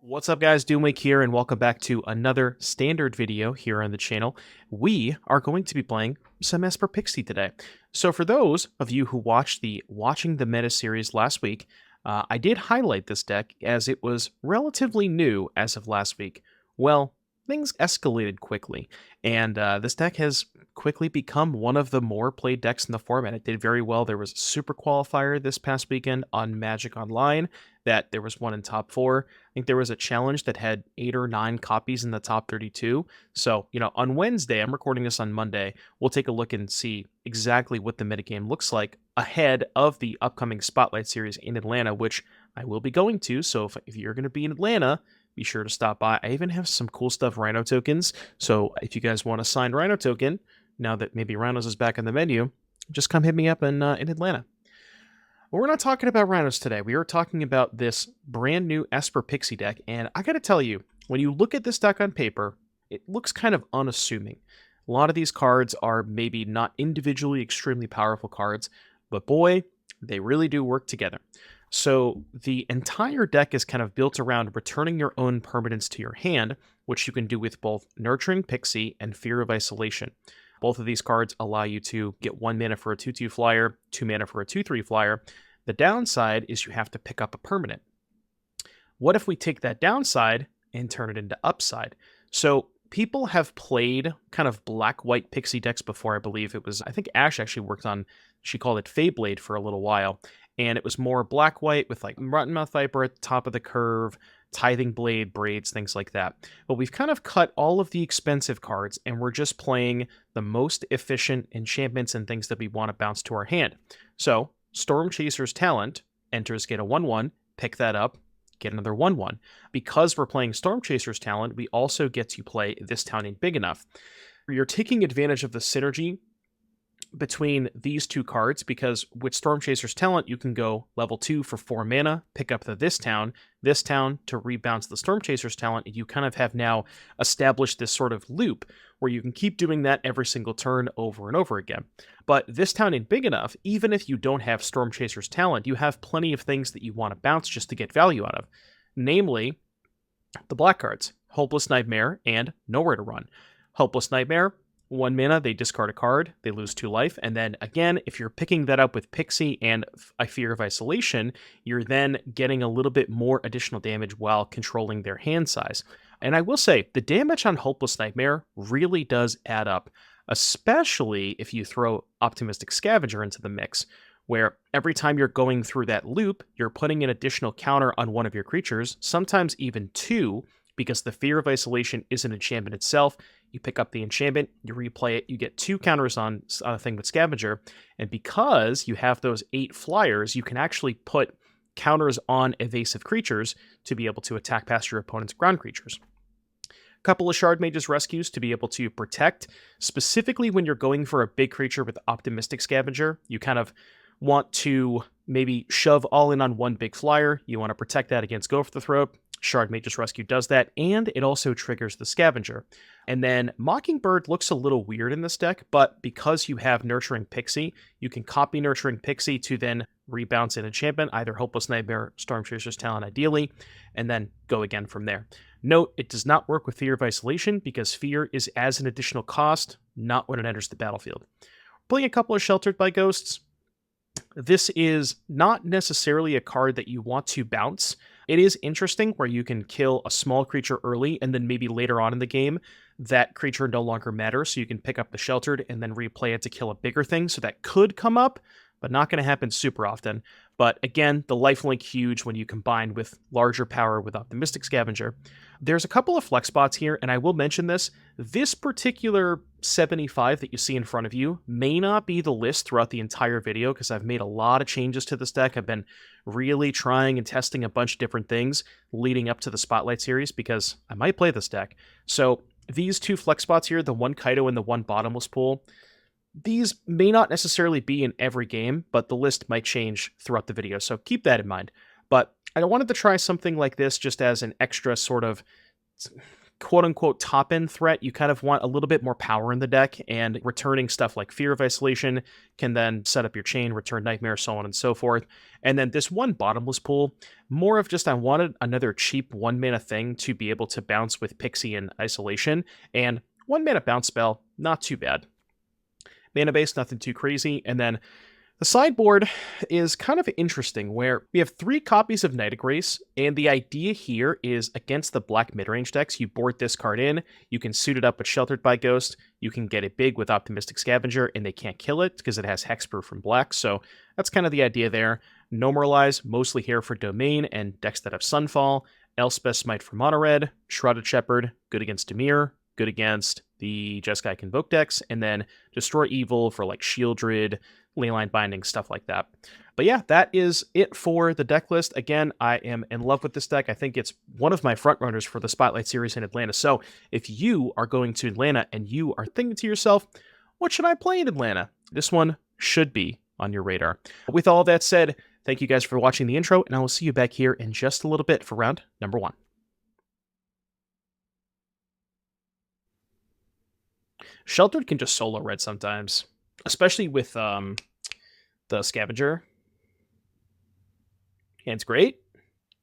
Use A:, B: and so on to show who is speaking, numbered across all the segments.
A: What's up guys, Doomwake here, and welcome back to another standard video here on the channel. We are going to be playing some Esper Pixie today. So for those of you who watched the Watching the Meta series last week, I did highlight this deck as it was relatively new as of last week. Well, things escalated quickly, and this deck has quickly become one of the more played decks in the format. It did very well. There was a super qualifier this past weekend on Magic Online that there was one in top 4. I think there was a challenge that had 8 or 9 copies in the top 32. So, on Wednesday, I'm recording this on Monday, we'll take a look and see exactly what the metagame looks like ahead of the upcoming Spotlight Series in Atlanta, which I will be going to. So if you're going to be in Atlanta, be sure to stop by. I even have some cool stuff, Rhino tokens. So if you guys want a signed Rhino token, now that maybe Rhinos is back on the menu, just come hit me up in Atlanta. Well, we're not talking about Rhinos today. We are talking about this brand new Esper Pixie deck, and I gotta tell you, when you look at this deck on paper, it looks kind of unassuming. A lot of these cards are maybe not individually extremely powerful cards, but boy, they really do work together. So the entire deck is kind of built around returning your own permanents to your hand, which you can do with both Nurturing Pixie and Fear of Isolation. Both of these cards allow you to get 1 mana for a 2/2 flyer, 2 mana for a 2/3 flyer. The downside is you have to pick up a permanent. What if we take that downside and turn it into upside? So people have played kind of black-white pixie decks before, I believe. I think Ash actually worked on, she called it Feyblade for a little while. And it was more black-white with like Rottenmouth Viper at the top of the curve, Tithing Blade, Braids, things like that. But we've kind of cut all of the expensive cards, and we're just playing the most efficient enchantments and things that we want to bounce to our hand. So, Stormchaser'sTalent enters, get a 1/1, pick that up, get another 1/1. Because we're playing Stormchaser'sTalent, we also get to play This Town Ain't Big Enough. You're taking advantage of the synergy between these two cards, because with Stormchaser'sTalent, you can go level 2 for 4 mana, pick up the This Town to rebounce the Stormchaser'sTalent, and you kind of have now established this sort of loop where you can keep doing that every single turn over and over again. But This Town ain't big enough. Even if you don't have Stormchaser'sTalent, you have plenty of things that you want to bounce just to get value out of. Namely, the black cards, Hopeless Nightmare and Nowhere to Run. Hopeless Nightmare, 1 mana, they discard a card, they lose 2 life, and then again, if you're picking that up with Pixie and I Fear of Isolation, you're then getting a little bit more additional damage while controlling their hand size. And I will say, the damage on Hopeless Nightmare really does add up, especially if you throw Optimistic Scavenger into the mix, where every time you're going through that loop, you're putting an additional counter on one of your creatures, sometimes even 2, because the Fear of Isolation is an enchantment itself. You pick up the enchantment, you replay it, you get 2 counters on a thing with Scavenger, and because you have those 8 flyers, you can actually put counters on evasive creatures to be able to attack past your opponent's ground creatures. A couple of Shardmage's rescues to be able to protect, specifically when you're going for a big creature with Optimistic Scavenger. You kind of want to maybe shove all in on one big flyer, you want to protect that against Go for the Throat. Shardmage's Rescue does that, and it also triggers the Scavenger. And then Mockingbird looks a little weird in this deck, but because you have Nurturing Pixie, you can copy Nurturing Pixie to then rebounce an enchantment, either Hopeless Nightmare, Stormchaser'sTalent ideally, and then go again from there. Note, it does not work with Fear of Isolation, because Fear is as an additional cost, not when it enters the battlefield. Playing a couple of Sheltered by Ghosts. This is not necessarily a card that you want to bounce. It is interesting where you can kill a small creature early, and then maybe later on in the game, that creature no longer matters, so you can pick up the Sheltered and then replay it to kill a bigger thing, so that could come up, but not going to happen super often. But again, the lifelink huge when you combine with larger power with Optimistic Scavenger. There's a couple of flex spots here, and I will mention this. This particular 75 that you see in front of you may not be the list throughout the entire video, because I've made a lot of changes to this deck. I've been really trying and testing a bunch of different things leading up to the Spotlight series, because I might play this deck. So these 2 flex spots here, the 1 Kaito and the 1 Bottomless pool, these may not necessarily be in every game, but the list might change throughout the video, so keep that in mind. But I wanted to try something like this just as an extra sort of quote-unquote top-end threat, you kind of want a little bit more power in the deck, and returning stuff like Fear of Isolation can then set up your chain, return Nightmare, so on and so forth. And then this one Bottomless pool, more of just I wanted another cheap 1-mana thing to be able to bounce with Pixie and Isolation, and 1-mana bounce spell, not too bad. Mana base, nothing too crazy, and then the sideboard is kind of interesting, where we have 3 copies of Night of Grace, and the idea here is against the black midrange decks, you board this card in, you can suit it up with Sheltered by Ghost, you can get it big with Optimistic Scavenger, and they can't kill it because it has Hexproof from black, so that's kind of the idea there. Normalize, mostly here for Domain and decks that have Sunfall, Elspeth Smite for Mono Red, Shrouded Shepherd, good against Dimir, good against the Jeskai Convoke decks, and then Destroy Evil for like Shieldred, Leyline Binding, stuff like that. But yeah, that is it for the deck list. Again, I am in love with this deck. I think it's one of my frontrunners for the Spotlight Series in Atlanta. So if you are going to Atlanta and you are thinking to yourself, what should I play in Atlanta? This one should be on your radar. With all that said, thank you guys for watching the intro, and I will see you back here in just a little bit for round number 1. Sheltered can just solo red sometimes, especially with the Scavenger. Hand's great.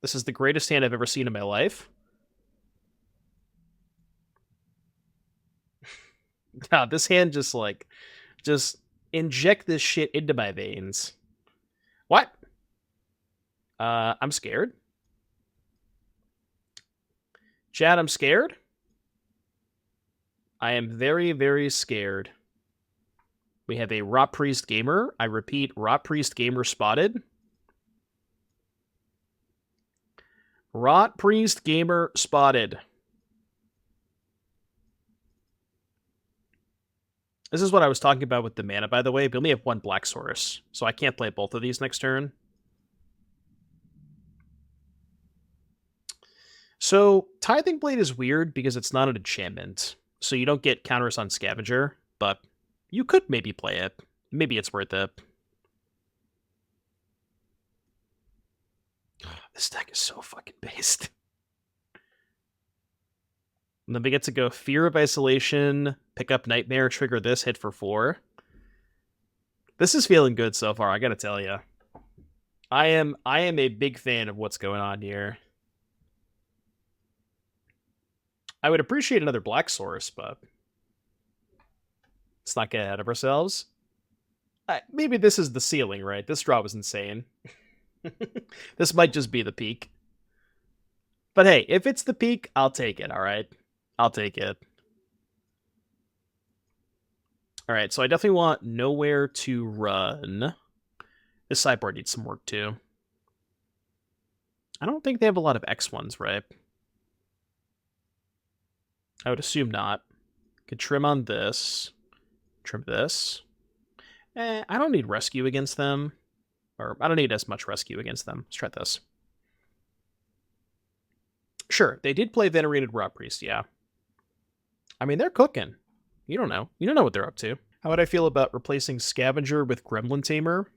A: This is the greatest hand I've ever seen in my life. Nah, this hand just inject this shit into my veins. What? I'm scared. Chad, I'm scared. I am very, very scared. We have a Rot Priest Gamer. I repeat, Rot Priest Gamer spotted. Rot Priest Gamer spotted. This is what I was talking about with the mana, by the way. We only have 1 Black Source, so I can't play both of these next turn. So, Tithing Blade is weird because it's not an enchantment, so you don't get counters on Scavenger, but you could maybe play it. Maybe it's worth it. This deck is so fucking based. And then we get to go Fear of Isolation, pick up Nightmare, trigger this, hit for 4. This is feeling good so far, I gotta tell you. I am a big fan of what's going on here. I would appreciate another Black Source, but let's not get ahead of ourselves. Maybe this is the ceiling, right? This draw was insane. This might just be the peak. But hey, if it's the peak, I'll take it, alright? I'll take it. Alright, so I definitely want nowhere to run. This sideboard needs some work, too. I don't think they have a lot of X ones, right? I would assume not. Could trim on this. Trim this. I don't need rescue against them. Or, I don't need as much rescue against them. Let's try this. Sure, they did play Venerated Rot Priest, yeah. I mean, they're cooking. You don't know. You don't know what they're up to. How would I feel about replacing Scavenger with Gremlin Tamer?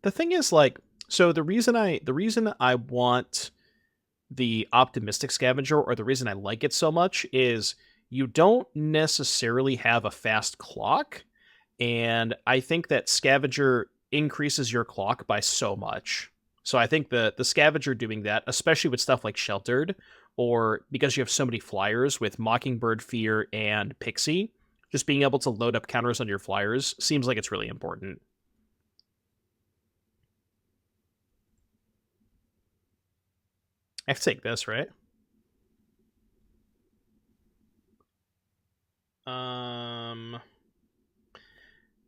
A: The thing is, like, so the reason I want the Optimistic Scavenger, or the reason I like it so much, is you don't necessarily have a fast clock, and I think that Scavenger increases your clock by so much. So I think the Scavenger doing that, especially with stuff like Sheltered, or because you have so many flyers with Mockingbird, Fear, and Pixie, just being able to load up counters on your flyers seems like it's really important. I have to take this, right?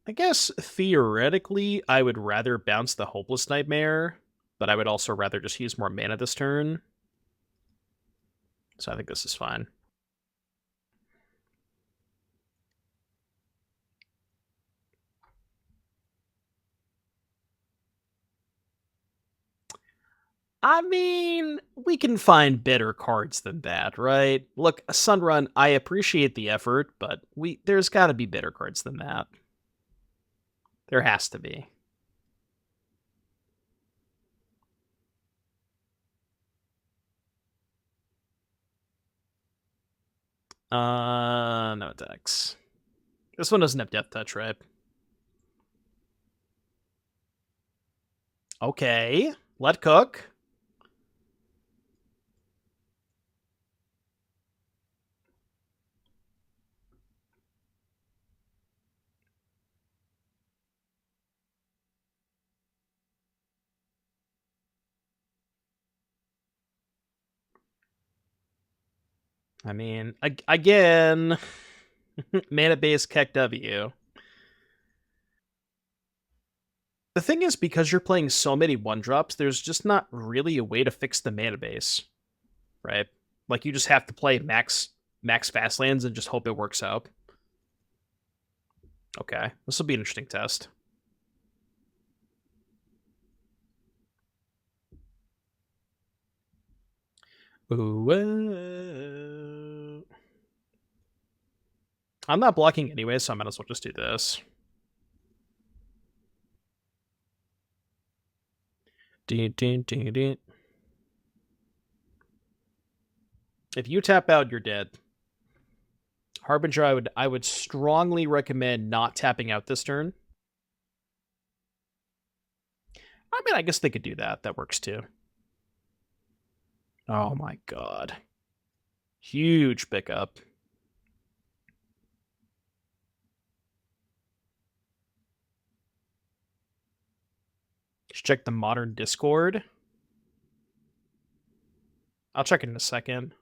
A: I guess theoretically I would rather bounce the Hopeless Nightmare, but I would also rather just use more mana this turn. So I think this is fine. I mean, we can find better cards than that, right? Look, Sunrun, I appreciate the effort, but there's got to be better cards than that. There has to be. No attacks. This one doesn't have Death Touch, right? Okay. Let cook. I mean, again, mana-based Keck W. The thing is, because you're playing so many 1-drops, there's just not really a way to fix the mana base, right? Like, you just have to play max fast lands and just hope it works out. Okay, this will be an interesting test. Ooh, I'm not blocking anyway, so I might as well just do this. If you tap out, you're dead. Harbinger, I would strongly recommend not tapping out this turn. I mean, I guess they could do that. That works too. Oh my god. Huge pickup. Let's check the modern Discord. I'll check it in a second.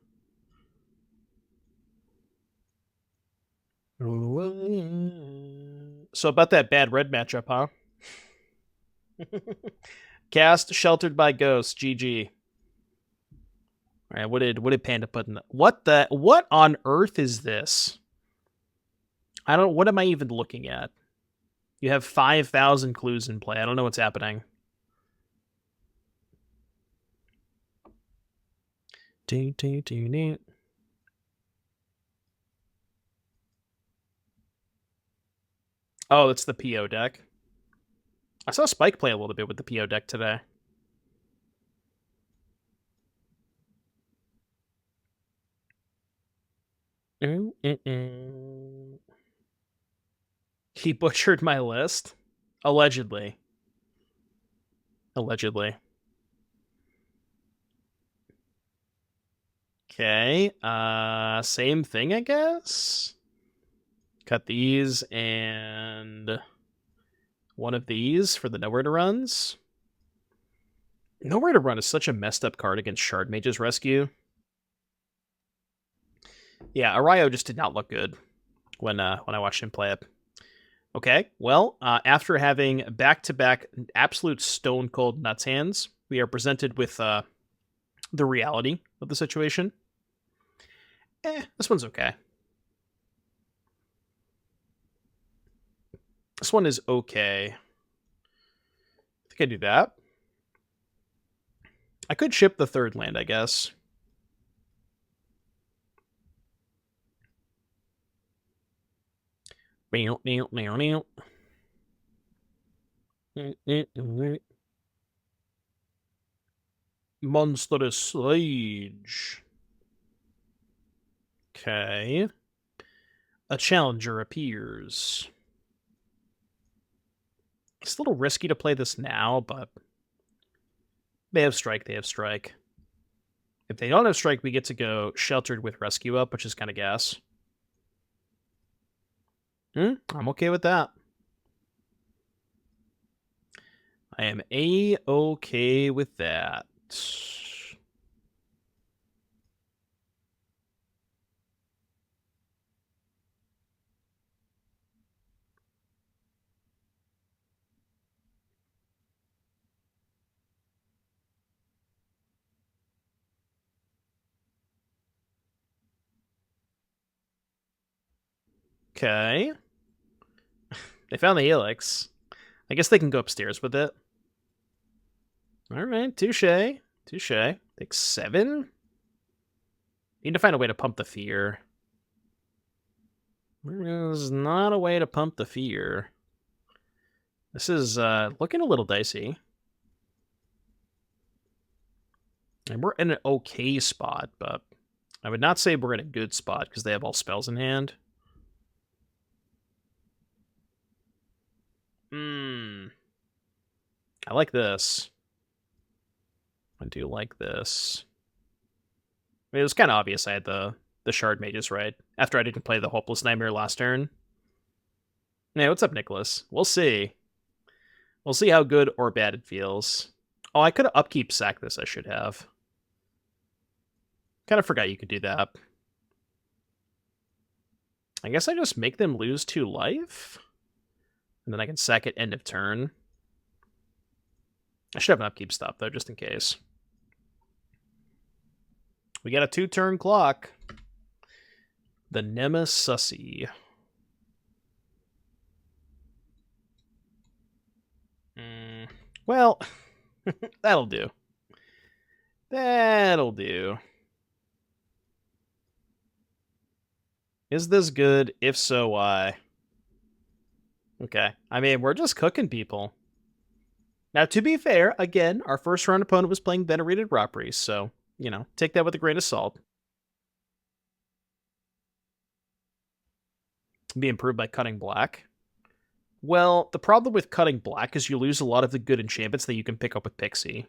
A: So about that bad red matchup, huh? Cast Sheltered by Ghosts, GG. All right, what did Panda put in? What on earth is this? What am I even looking at? You have 5,000 clues in play. I don't know what's happening. Oh, it's the PO deck. I saw Spike play a little bit with the PO deck today. He butchered my list? Allegedly. Allegedly. Okay. Same thing, I guess? Cut these and one of these for the Nowhere to Runs. Nowhere to Run is such a messed up card against Shardmage's Rescue. Yeah, Arayo just did not look good when I watched him play it. Okay, well, after having back-to-back absolute stone-cold nuts hands, we are presented with the reality of the situation. This one's okay. This one is okay. I think I do that. I could ship the third land, I guess. Monstrous Slage. Okay. A challenger appears. It's a little risky to play this now, but they have strike, If they don't have strike, we get to go sheltered with rescue up, which is kind of gas. I'm okay with that. I am A-okay with that. Okay. They found the helix. I guess they can go upstairs with it. Alright, touche. Take 7? Need to find a way to pump the fear. There's not a way to pump the fear. This is looking a little dicey. And we're in an okay spot, but I would not say we're in a good spot, because they have all spells in hand. I like this. I do like this. I mean, it was kind of obvious I had the Shardmages, right? After I didn't play the Hopeless Nightmare last turn. Hey, what's up, Nicholas? We'll see. We'll see how good or bad it feels. Oh, I could have upkeep sacked this, I should have. Kind of forgot you could do that. I guess I just make them lose 2 life? And then I can sack it end of turn. I should have an upkeep stop, though, just in case. We got a 2-turn clock. The Nemesis. Well, that'll do. That'll do. Is this good? If so, why? Okay. I mean, we're just cooking people. Now, to be fair, again, our first round opponent was playing Venerated Rot Priest, so, you know, take that with a grain of salt. Be improved by cutting black. Well, the problem with cutting black is you lose a lot of the good enchantments that you can pick up with Pixie.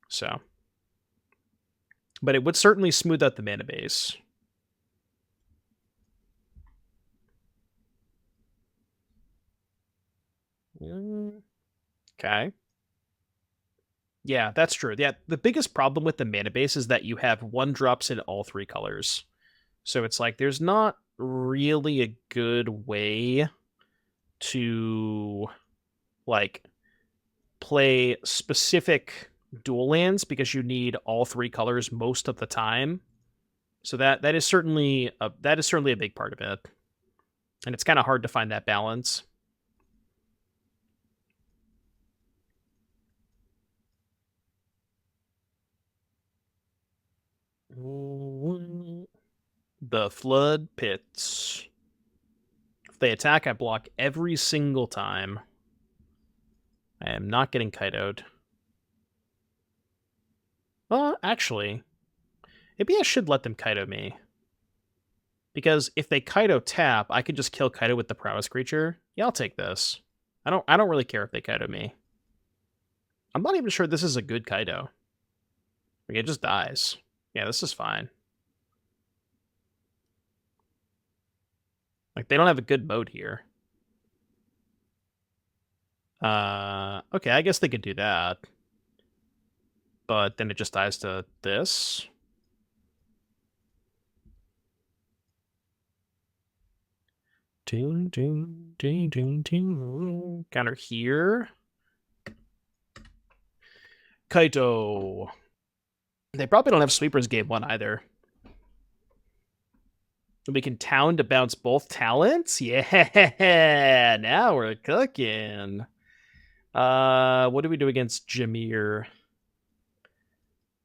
A: So. But it would certainly smooth out the mana base. Okay. Yeah, that's true. Yeah, the biggest problem with the mana base is that you have 1-drops in all 3 colors. So it's like, there's not really a good way to, like, play specific dual lands because you need all 3 colors most of the time. So that is certainly a big part of it. And it's kind of hard to find that balance. The Flood Pits. If they attack, I block every single time. I am not getting Kaito'd. Actually, maybe I should let them Kaito me. Because if they Kaito tap, I can just kill Kaito with the Prowess creature. Yeah, I'll take this. I don't really care if they Kaito me. I'm not even sure this is a good Kaito. Like, it just dies. Yeah, this is fine. Like, they don't have a good mode here. Okay, I guess they could do that. But then it just dies to this. Counter here. Kaito. They probably don't have sweepers game 1 either. We can town to bounce both talents? Yeah, now we're cooking. What do we do against Dimir?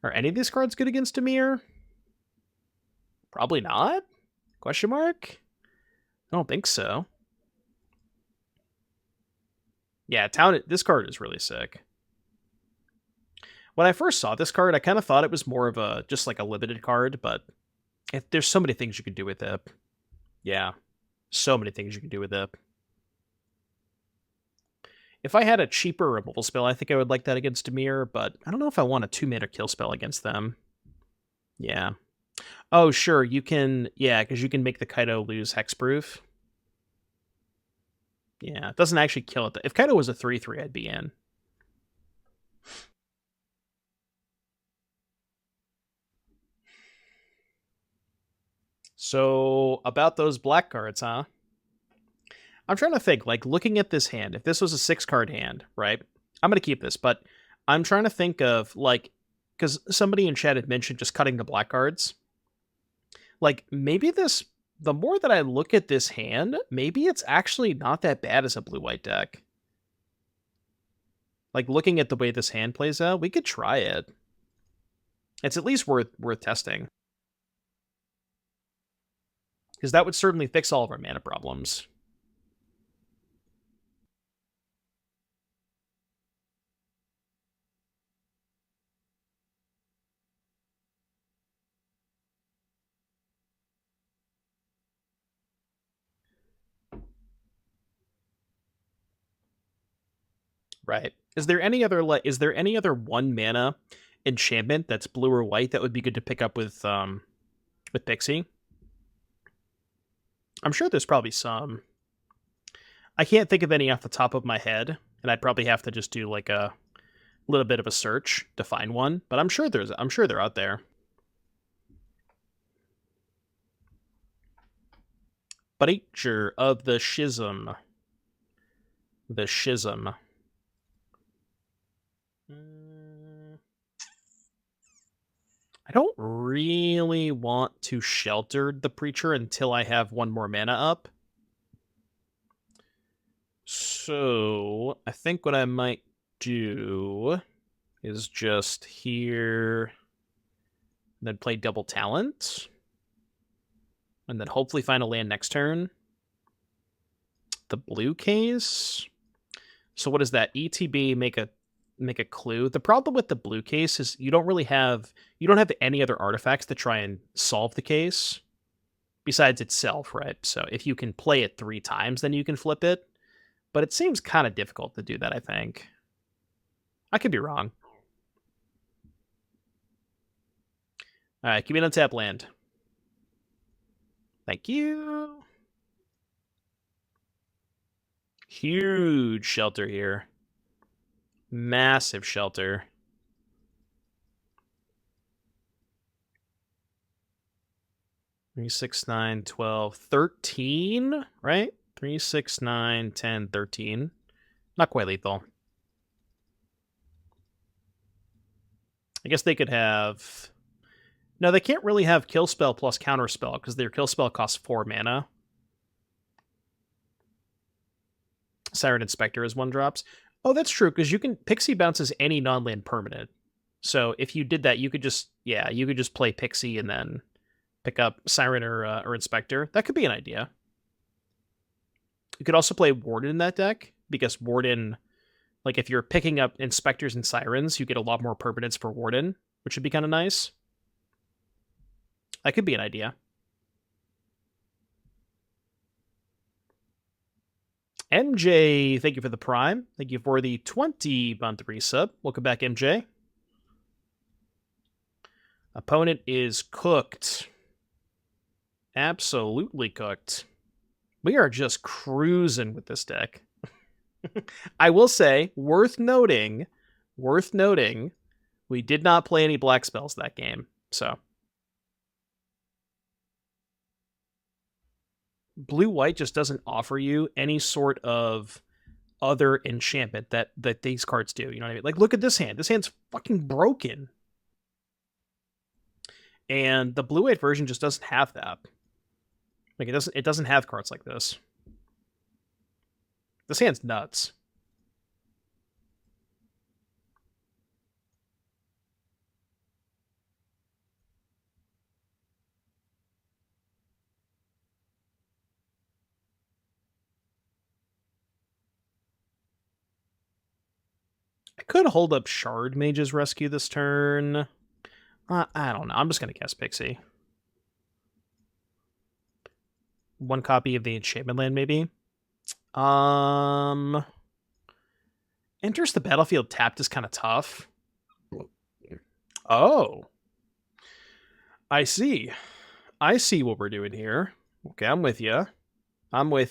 A: Are any of these cards good against Dimir? Probably not? Question mark? I don't think so. Yeah, this card is really sick. When I first saw this card, I kind of thought it was more of just like a limited card, but there's so many things you can do with it. Yeah, so many things you can do with it. If I had a cheaper removal spell, I think I would like that against Dimir, but I don't know if I want a 2-mana kill spell against them. Yeah. Oh, sure, you can... Yeah, because you can make the Kaito lose hexproof. Yeah, it doesn't actually kill it. If Kaito was a 3/3, I'd be in. So, about those black cards, huh? I'm trying to think, like, looking at this hand, if this was a 6-card hand, right? I'm going to keep this, but I'm trying to think of, like, because somebody in chat had mentioned just cutting the black cards. Like, maybe the more that I look at this hand, maybe it's actually not that bad as a blue-white deck. Like, looking at the way this hand plays out, we could try it. It's at least worth testing. Because that would certainly fix all of our mana problems. Right. Is there any other one mana enchantment that's blue or white that would be good to pick up with Pixie? I'm sure there's probably some. I can't think of any off the top of my head, and I'd probably have to just do like a little bit of a search to find one, but I'm sure they're out there. Breacher of the Schism. The Schism. I don't really want to shelter the Preacher until I have one more mana up. So, I think what I might do is just here, then play double talent, and then hopefully find a land next turn. The blue case. So what is that? ETB, make a clue. The problem with the blue case is you don't have any other artifacts to try and solve the case besides itself, right? So if you can play it 3 times, then you can flip it. But it seems kind of difficult to do that, I think. I could be wrong. All right, give me an untap land. Thank you. Huge shelter here. Massive shelter. Three, 6, 9, 12, 13, right? 3, 6, 9, 10, 13. Not quite lethal. I guess they could have... No, they can't really have kill spell plus counter spell because their kill spell costs 4 mana. Siren Inspector is 1-drops. Oh, that's true, because you can... Pixie bounces any non-land permanent. So if you did that, you could just... Yeah, you could just play Pixie and then pick up Siren or Inspector. That could be an idea. You could also play Warden in that deck, because Warden... Like, if you're picking up Inspectors and Sirens, you get a lot more permanents for Warden, which would be kind of nice. That could be an idea. MJ, thank you for the Prime. Thank you for the 20-month resub. Welcome back, MJ. Opponent is cooked. Absolutely cooked. We are just cruising with this deck. I will say, worth noting, we did not play any black spells that game, so. Blue-white just doesn't offer you any sort of other enchantment that these cards do, you know what I mean? Like, look at this hand. This hand's fucking broken. And the blue-white version just doesn't have that. Like, it doesn't have cards like this. This hand's nuts. I could hold up Shardmage's Rescue this turn. I don't know. I'm just going to cast Pixie. 1 copy of the enchantment land, maybe. Enters the battlefield tapped is kind of tough. Oh. I see. I see what we're doing here. Okay, I'm with you. I'm going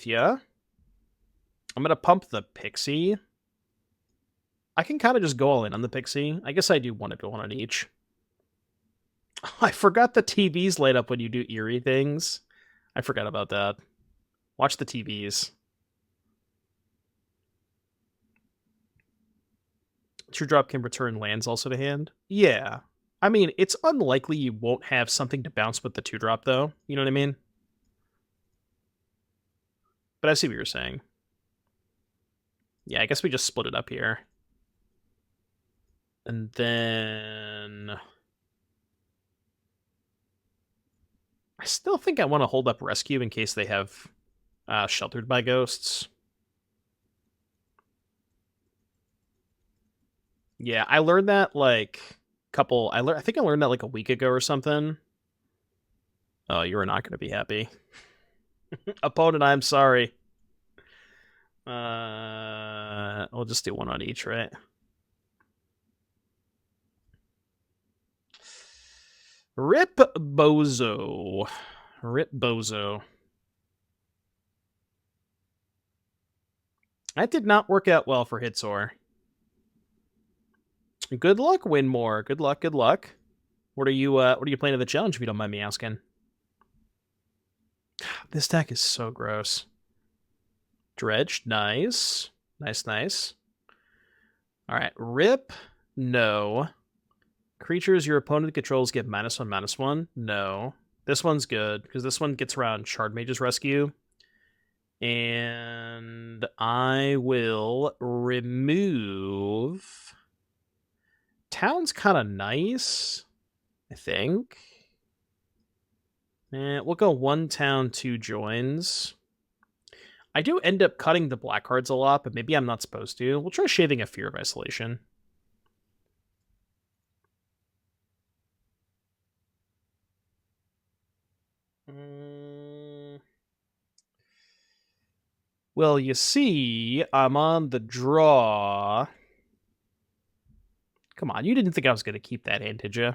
A: to pump the Pixie. I can kind of just go all in on the Pixie. I guess I do want to go on each. I forgot the TVs light up when you do eerie things. I forgot about that. Watch the TVs. True Drop can return lands also to hand. Yeah. I mean, it's unlikely you won't have something to bounce with the 2-drop, though. You know what I mean? But I see what you're saying. Yeah, I guess we just split it up here. And then... I still think I want to hold up Rescue in case they have Sheltered by Ghosts. Yeah, I learned that like I think I learned that like a week ago or something. Oh, you are not going to be happy. Opponent, I'm sorry. We'll just do one on each, right? Rip Bozo. Rip Bozo. That did not work out well for Hitsor. Good luck, Winmore. Good luck, good luck. What are you playing in the challenge, if you don't mind me asking? This deck is so gross. Dredge, nice. Nice. Alright, Rip, no. Creatures your opponent controls get -1/-1, no. This one's good, because this one gets around Shardmage's Rescue. And I will remove... Town's kind of nice, I think. We'll go 1 town, 2 joins. I do end up cutting the black cards a lot, but maybe I'm not supposed to. We'll try shaving a Fear of Isolation. Well, you see, I'm on the draw. Come on, you didn't think I was going to keep that hand, did you?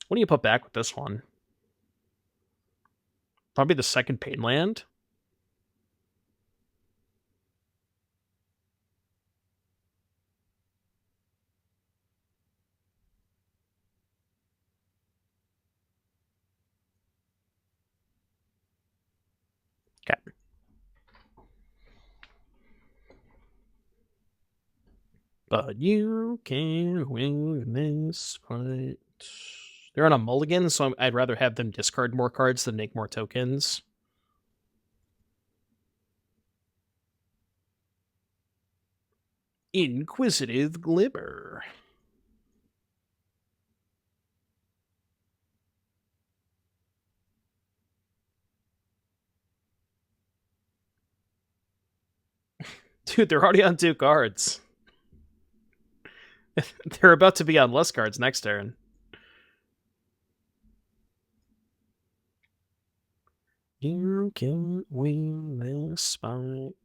A: What do you put back with this one? Probably the second Pain land. Okay. But you can win this fight. They're on a mulligan, so I'd rather have them discard more cards than make more tokens. Inquisitive Glimmer. Dude, they're already on 2 cards. They're about to be on less cards next turn. You can win this fight.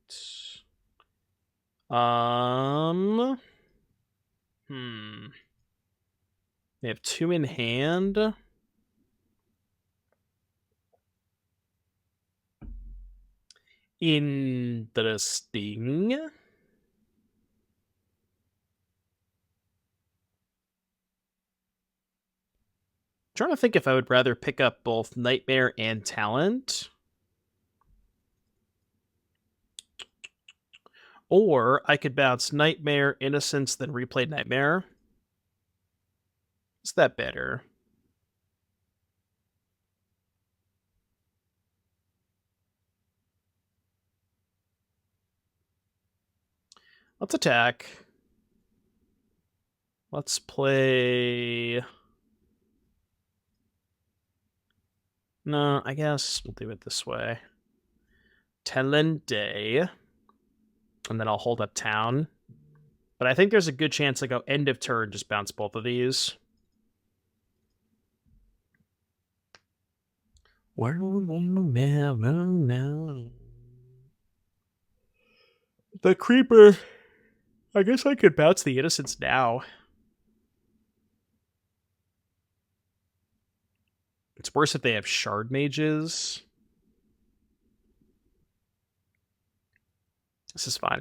A: They have 2 in hand. Interesting. Trying to think if I would rather pick up both Nightmare and Talent. Or I could bounce Nightmare, Innocence, then replay Nightmare. Is that better? Let's attack. Let's play... No, I guess we'll do it this way. Telente. And then I'll hold up Town. But I think there's a good chance I go end of turn, just bounce both of these. Where will never know. The Creeper. I guess I could bounce the Innocence now. It's worse if they have Shardmages. This is fine.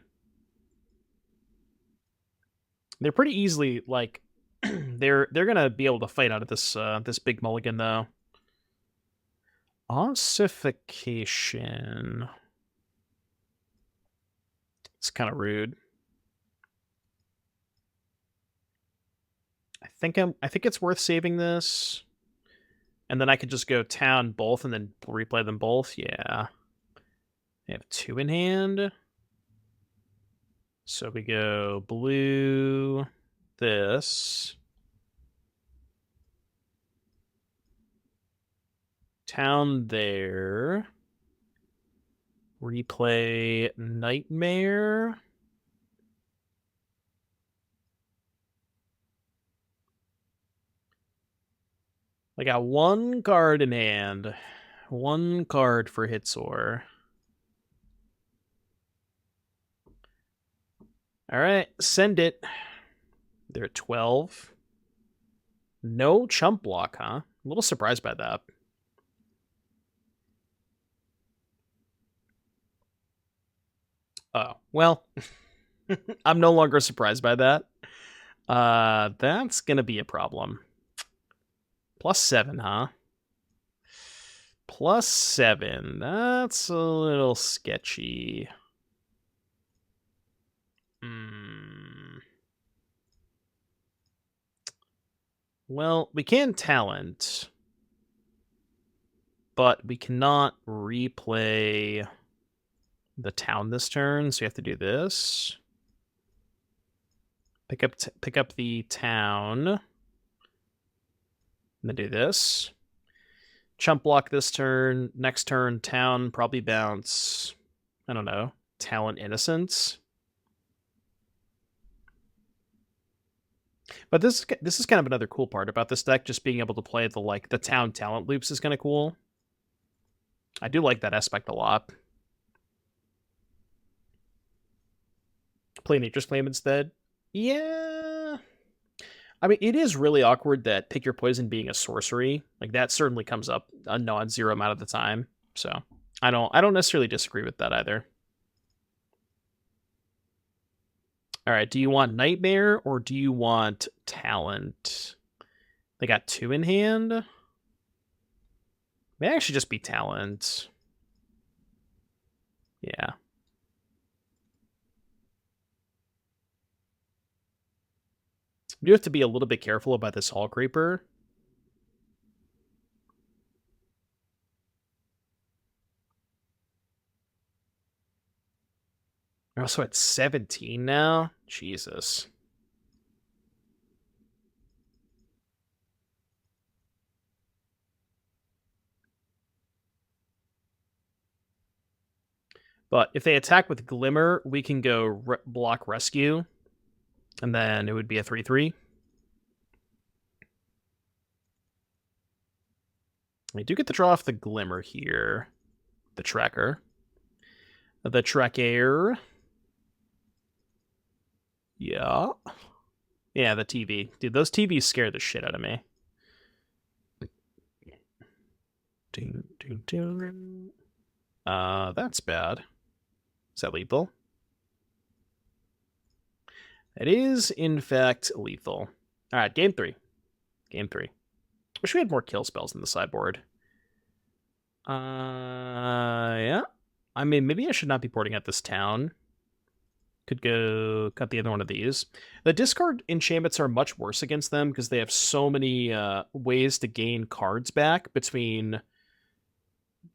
A: They're pretty easily, like, they're gonna be able to fight out of this this big mulligan, though. Ossification. It's kind of rude. I think it's worth saving this. And then I could just go Town both and then replay them both. Yeah. They have 2 in hand. So we go blue, this. Town there. Replay Nightmare. I got 1 card in hand. 1 card for Hitsor. All right, send it. They're at 12. No chump block, huh? A little surprised by that. Oh, well, I'm no longer surprised by that. That's gonna be a problem. +7, huh? +7. That's a little sketchy. Well, we can talent, but we cannot replay the town this turn, so you have to do this. Pick up the town, and then do this. Chump block this turn. Next turn, town, probably bounce, I don't know, talent innocence. But this is kind of another cool part about this deck, just being able to play the town talent loops is kind of cool. I do like that aspect a lot. Play Nature's Claim instead. Yeah. I mean, it is really awkward that Pick Your Poison being a sorcery. Like, that certainly comes up a non-zero amount of the time. So, I don't necessarily disagree with that either. All right, do you want Nightmare or do you want Talent? They got 2 in hand. May actually just be Talent. Yeah. You have to be a little bit careful about this Hall Creeper. We're also at 17 now. Jesus. But if they attack with Glimmer, we can go block Rescue. And then it would be a 3/3. We do get to draw off the Glimmer here. The Tracker. The Tracker. Yeah. Yeah, the TV. Dude, those TVs scare the shit out of me. That's bad. Is that lethal? It is, in fact, lethal. Alright, game 3. Game 3. Wish we had more kill spells in the sideboard. Yeah. I mean, maybe I should not be porting at this town. Could go cut the other one of these. The discard enchantments are much worse against them because they have so many ways to gain cards back between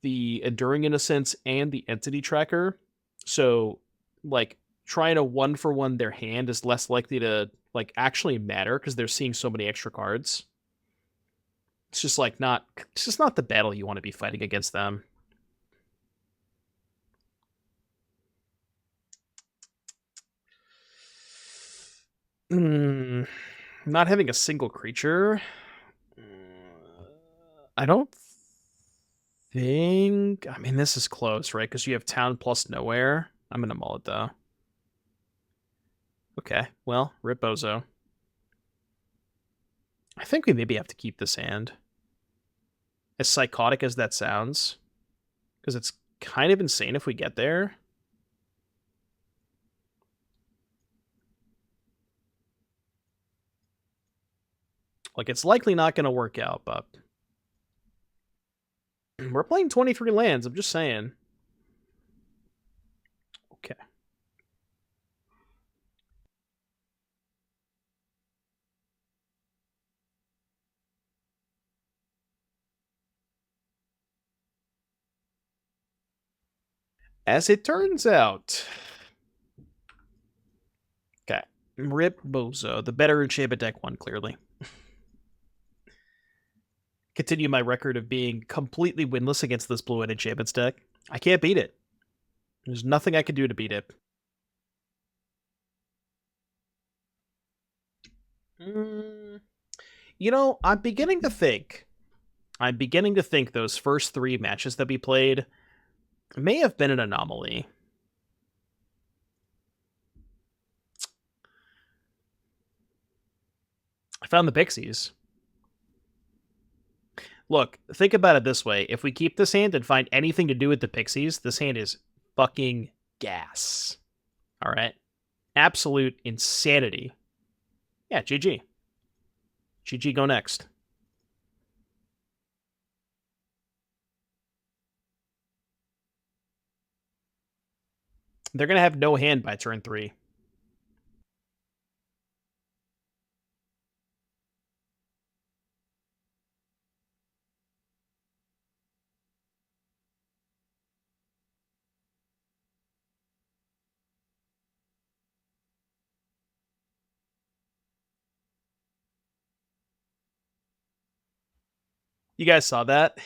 A: the Enduring Innocence and the Entity Tracker. So, like, trying to 1-for-1 their hand is less likely to, like, actually matter because they're seeing so many extra cards. It's just, like, it's just not the battle you want to be fighting against them. Not having a single creature. I don't think... I mean, this is close, right? Because you have town plus nowhere. I'm going to mull it, though. Okay, well, rip Bozo. I think we maybe have to keep this hand. As psychotic as that sounds. Because it's kind of insane if we get there. Like, it's likely not going to work out, but... We're playing 23 lands, I'm just saying. Okay. As it turns out... Okay. Rip Bozo. The better enchantment deck won, clearly. Continue my record of being completely winless against this blue-white enchantments deck. I can't beat it. There's nothing I can do to beat it. You know, I'm beginning to think those first 3 matches that we played may have been an anomaly. found the pixies. Look, think about it this way. If we keep this hand and find anything to do with the pixies, this hand is fucking gas. All right? Absolute insanity. Yeah, GG. GG, go next. They're going to have no hand by turn 3. You guys saw that?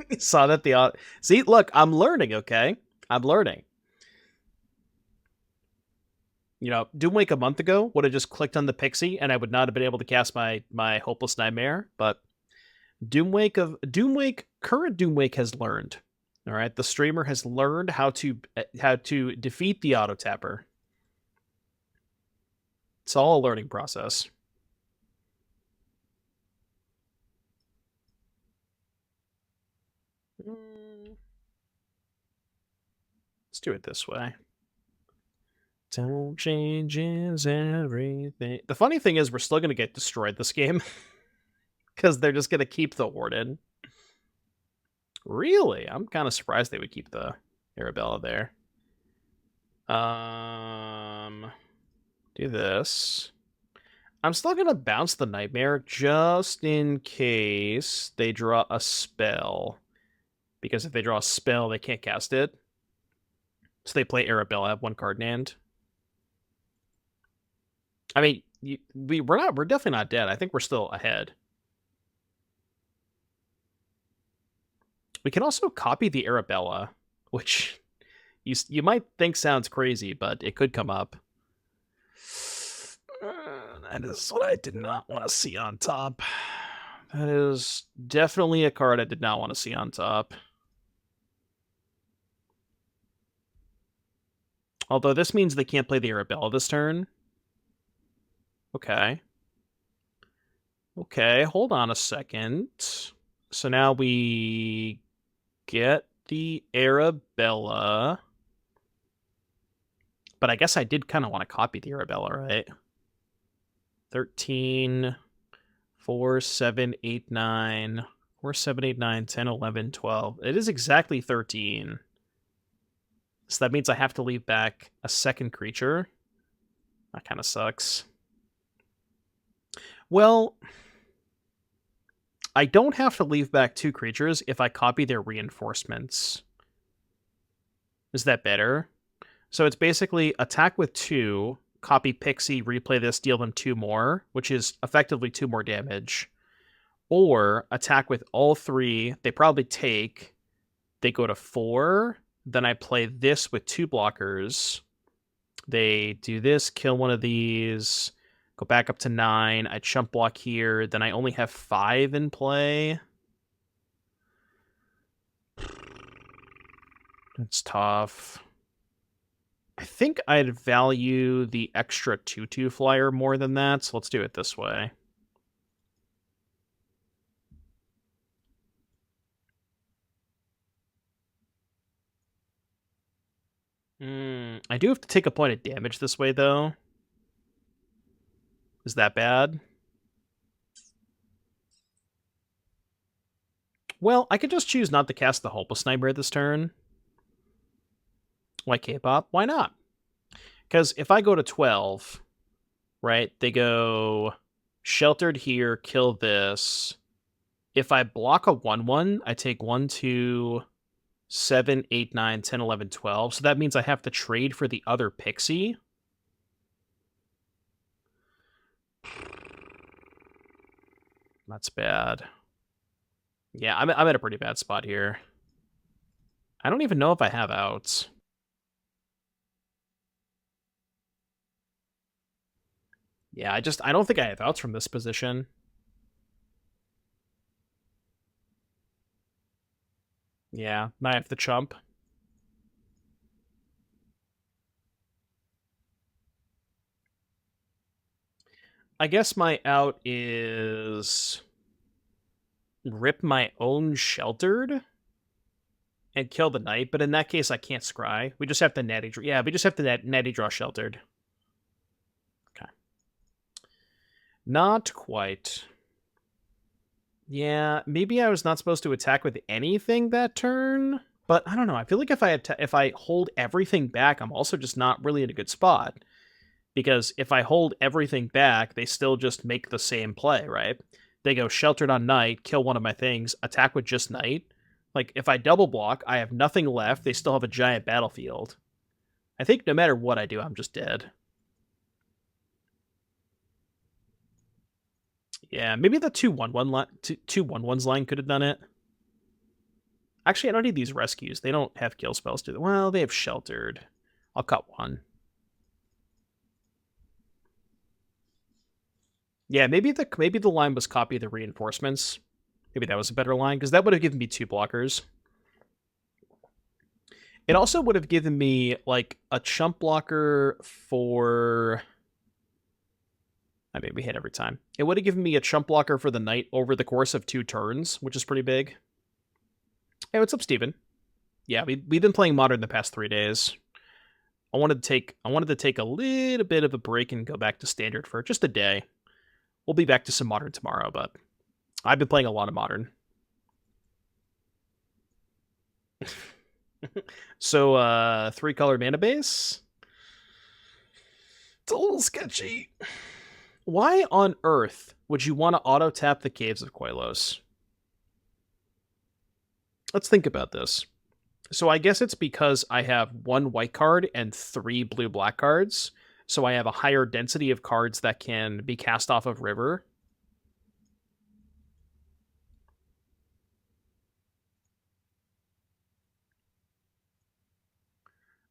A: You saw that? See, look, I'm learning, okay? I'm learning. You know, Doomwake a month ago would have just clicked on the Pixie, and I would not have been able to cast my Hopeless Nightmare. But current Doomwake has learned. All right, the streamer has learned how to defeat the auto tapper. It's all a learning process. Let's do it this way. Tone changes everything. The funny thing is we're still going to get destroyed this game. Because they're just going to keep the Warden. Really? I'm kind of surprised they would keep the Arabella there. Do this. I'm still going to bounce the Nightmare just in case they draw a spell. Because if they draw a spell, they can't cast it. So they play Arabella, have 1 card in hand. I mean, we're definitely not dead. I think we're still ahead. We can also copy the Arabella, which you might think sounds crazy, but it could come up. That is what I did not want to see on top. That is definitely a card I did not want to see on top. Although this means they can't play the Arabella this turn. Okay. Okay, hold on a second. So now we get the Arabella. But I guess I did kind of want to copy the Arabella, right? 13, 4, 7, 8, 9. 4, 7, 8, 9, 10, 11, 12. It is exactly 13. So that means I have to leave back a second creature. That kind of sucks. Well, I don't have to leave back 2 creatures if I copy their reinforcements. Is that better? So it's basically attack with 2, copy Pixie, replay this, deal them 2 more, which is effectively 2 more damage. Or attack with all 3, they probably take, they go to 4, then I play this with 2 blockers. They do this, kill one of these, go back up to 9, I chump block here, then I only have 5 in play. That's tough. I think I'd value the extra 2/2 flyer more than that, so let's do it this way. I do have to take a point of damage this way, though. Is that bad? Well, I could just choose not to cast the Hopeless Nightmare this turn. Why K-pop? Why not? Because if I go to 12, right, they go sheltered here, kill this. If I block a 1/1, I take 1, 2, 7, 8, 9, 10, 11, 12. So that means I have to trade for the other Pixie. That's bad. Yeah, I'm at a pretty bad spot here. I don't even know if I have outs. Yeah, I don't think I have outs from this position. Yeah, I have the chump. I guess my out is rip my own Sheltered and kill the knight, but in that case I can't scry. We just have to natty draw. Yeah, we just have to natty draw Sheltered. Okay. Not quite. Yeah, maybe I was not supposed to attack with anything that turn, but I don't know. I feel like if I hold everything back, I'm also just not really in a good spot. Because if I hold everything back, they still just make the same play, right? They go Sheltered on Knight, kill one of my things, attack with just Knight. Like, if I double block, I have nothing left, they still have a giant battlefield. I think no matter what I do, I'm just dead. Yeah, maybe the 2/1/1s line could have done it. Actually, I don't need these rescues. They don't have kill spells, do they? Well, they have Sheltered. I'll cut one. Yeah, maybe the line was copy the reinforcements. Maybe that was a better line, because that would have given me 2 blockers. It also would have given me, like, a chump blocker for... I mean, we hit every time. It would have given me a chump blocker for the knight over the course of 2 turns, which is pretty big. Hey, what's up, Steven? Yeah, we've been playing Modern the past 3 days. I wanted to take a little bit of a break and go back to Standard for just a day. We'll be back to some Modern tomorrow, but I've been playing a lot of Modern. So, 3-color mana base? It's a little sketchy. Why on earth would you want to auto-tap the Caves of Koilos? Let's think about this. So I guess it's because I have 1 white card and 3 blue-black cards, so I have a higher density of cards that can be cast off of River.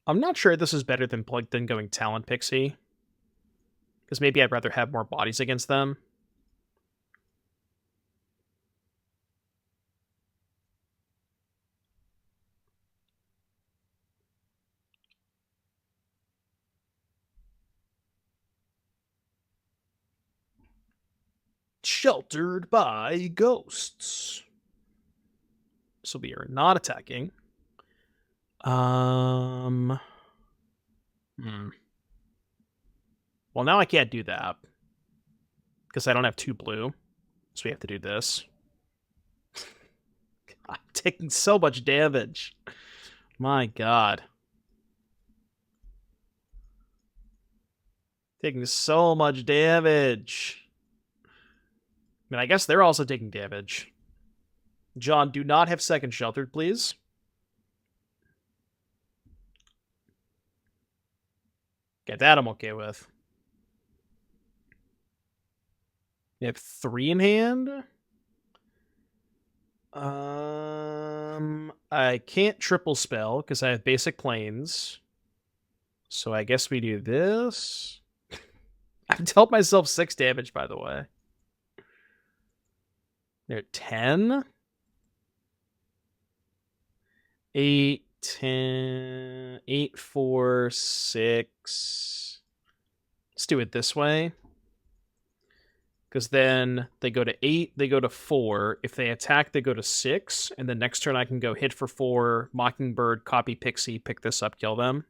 A: I'm not sure this is better than going Talent Pixie, because maybe I'd rather have more bodies against them. Sheltered by ghosts. So we are not attacking. Well, now I can't do that because I don't have 2 blue, so we have to do this. I'm taking so much damage. My god. Taking so much damage. I mean, I guess they're also taking damage. John, do not have second Sheltered, please. Okay, that I'm okay with. We have 3 in hand. I can't triple spell because I have basic planes. So I guess we do this. I've dealt myself 6 damage, by the way. They're 10. 8, 10, 8, 4, 6. Let's do it this way. Because then they go to 8, they go to 4. If they attack, they go to 6. And the next turn I can go hit for 4, Mockingbird, copy Pixie, pick this up, kill them.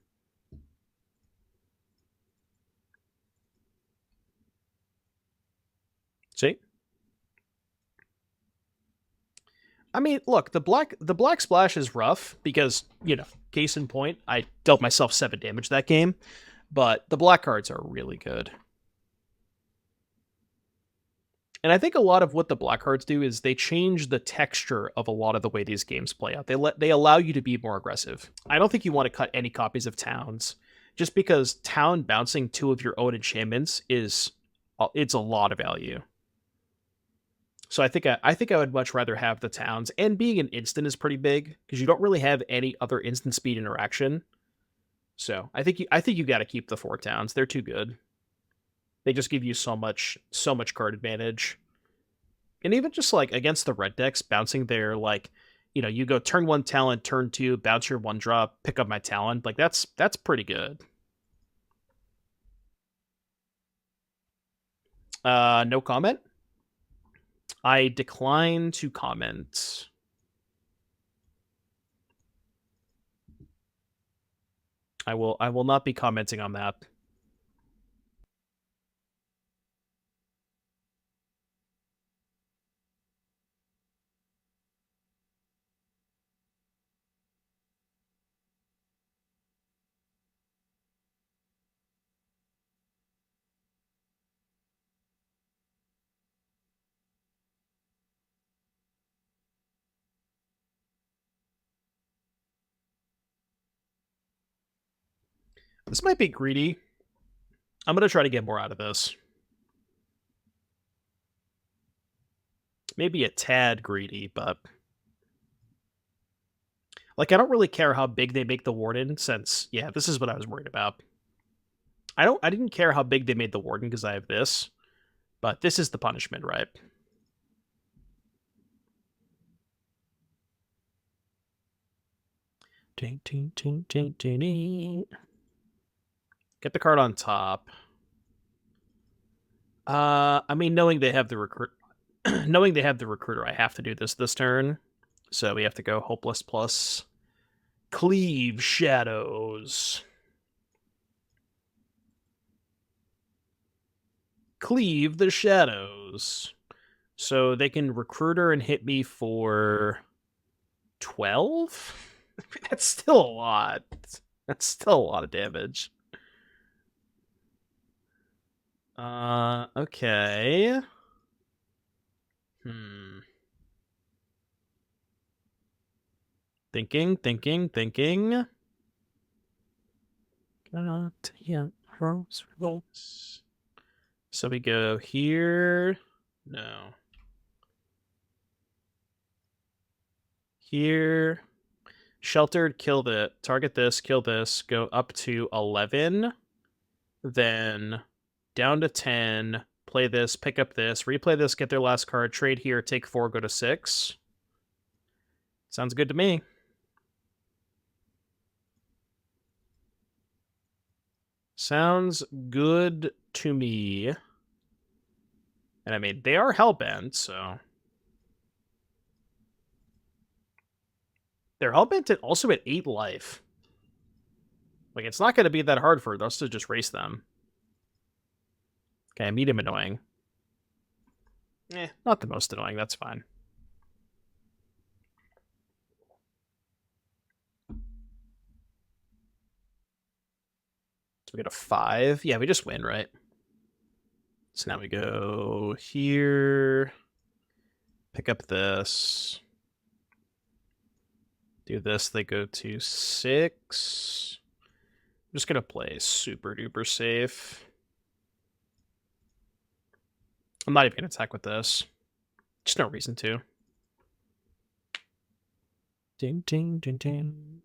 A: See? I mean, look, the black splash is rough because, you know, case in point, I dealt myself 7 damage that game, but the black cards are really good. And I think a lot of what the black cards do is they change the texture of a lot of the way these games play out. They allow you to be more aggressive. I don't think you want to cut any copies of Towns, just because Town bouncing 2 of your own enchantments it's a lot of value. So I think I would much rather have the Towns, and being an instant is pretty big because you don't really have any other instant speed interaction. So I think you got to keep the 4 Towns. They're too good. They just give you so much card advantage. And even just like against the red decks, bouncing their, like, you know, you go turn 1 talent, turn 2, bounce your 1-drop, pick up my talent. Like that's pretty good. No comment. I decline to comment. I will not be commenting on that. This might be greedy. I'm going to try to get more out of this. Maybe a tad greedy, but... Like, I don't really care how big they make the Warden, since, yeah, this is what I was worried about. I didn't care how big they made the Warden, because I have this. But this is the punishment, right? Get the card on top. I mean, knowing they have the recruiter, I have to do this turn. So we have to go Hopeless plus Cleave Shadows. Cleave the Shadows. So they can recruiter and hit me for 12? That's still a lot. That's still a lot of damage. Okay. Thinking. So we go here. No. Here. Sheltered, kill the target this, kill this, go up to 11. Then down to 10. Play this, pick up this, replay this, get their last card, trade here, take 4, go to 6. Sounds good to me. Sounds good to me. And I mean, they are hellbent, so... They're hellbent also at 8 life. Like, it's not going to be that hard for us to just race them. Okay, medium annoying. Not the most annoying, that's fine. So we get a 5. Yeah, we just win, right? So now we go here. Pick up this. Do this, they go to 6. I'm just going to play super duper safe. I'm not even going to attack with this. Just no reason to. Ding, ding, ding, ding.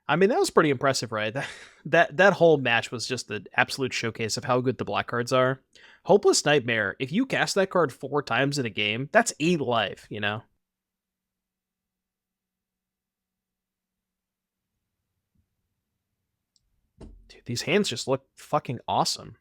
A: I mean, that was pretty impressive, right? That whole match was just the absolute showcase of how good the black cards are. Hopeless Nightmare, if you cast that card 4 times in a game, that's 8 life, you know? Dude, these hands just look fucking awesome.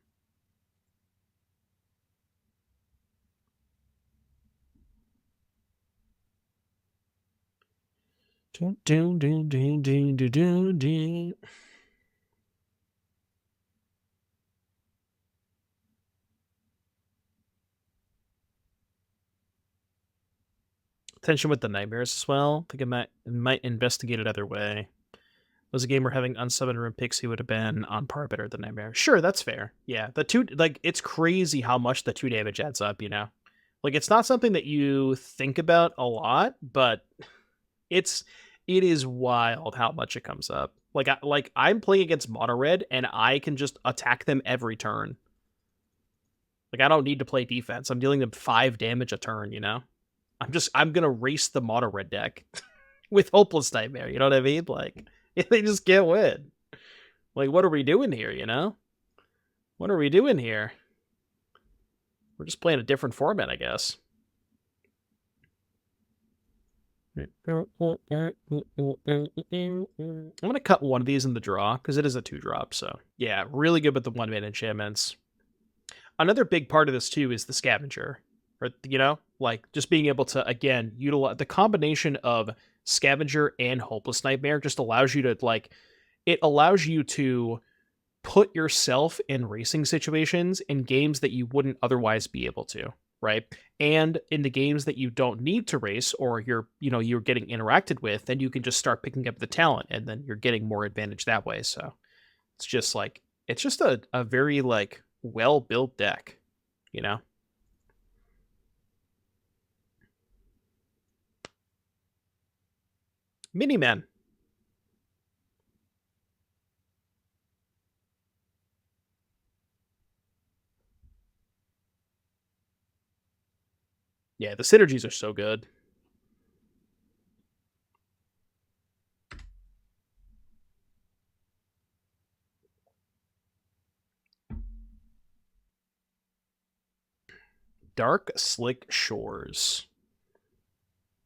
A: Tension with the nightmares as well. I think it might investigate it either way. Was a game where having unsummoned Room Pixie would have been on par better than Nightmare. Sure, that's fair. Yeah, the 2, like, it's crazy how much the 2 damage adds up, you know? Like, it's not something that you think about a lot, but it is wild how much it comes up. Like I'm playing against Mono Red, and I can just attack them every turn. Like, I don't need to play defense. I'm dealing them 5 damage a turn, you know? I'm gonna race the Mono Red deck with Hopeless Nightmare, you know what I mean? Like, they just can't win. Like, what are we doing here, you know? What are we doing here? We're just playing a different format, I guess. I'm going to cut one of these in the draw, because it is a 2-drop, so... Yeah, really good with the 1-mana enchantments. Another big part of this, too, is the Scavenger. Or, you know? Like, just being able to, again, utilize... The combination of Scavenger and Hopeless Nightmare just allows you to, like... It allows you to put yourself in racing situations in games that you wouldn't otherwise be able to, right? And in the games that you don't need to race, or you're getting interacted with, then you can just start picking up the talent, and then you're getting more advantage that way. So it's just like, it's just a very like well-built deck, you know? Miniman. Yeah, the synergies are so good. Darkslick Shores.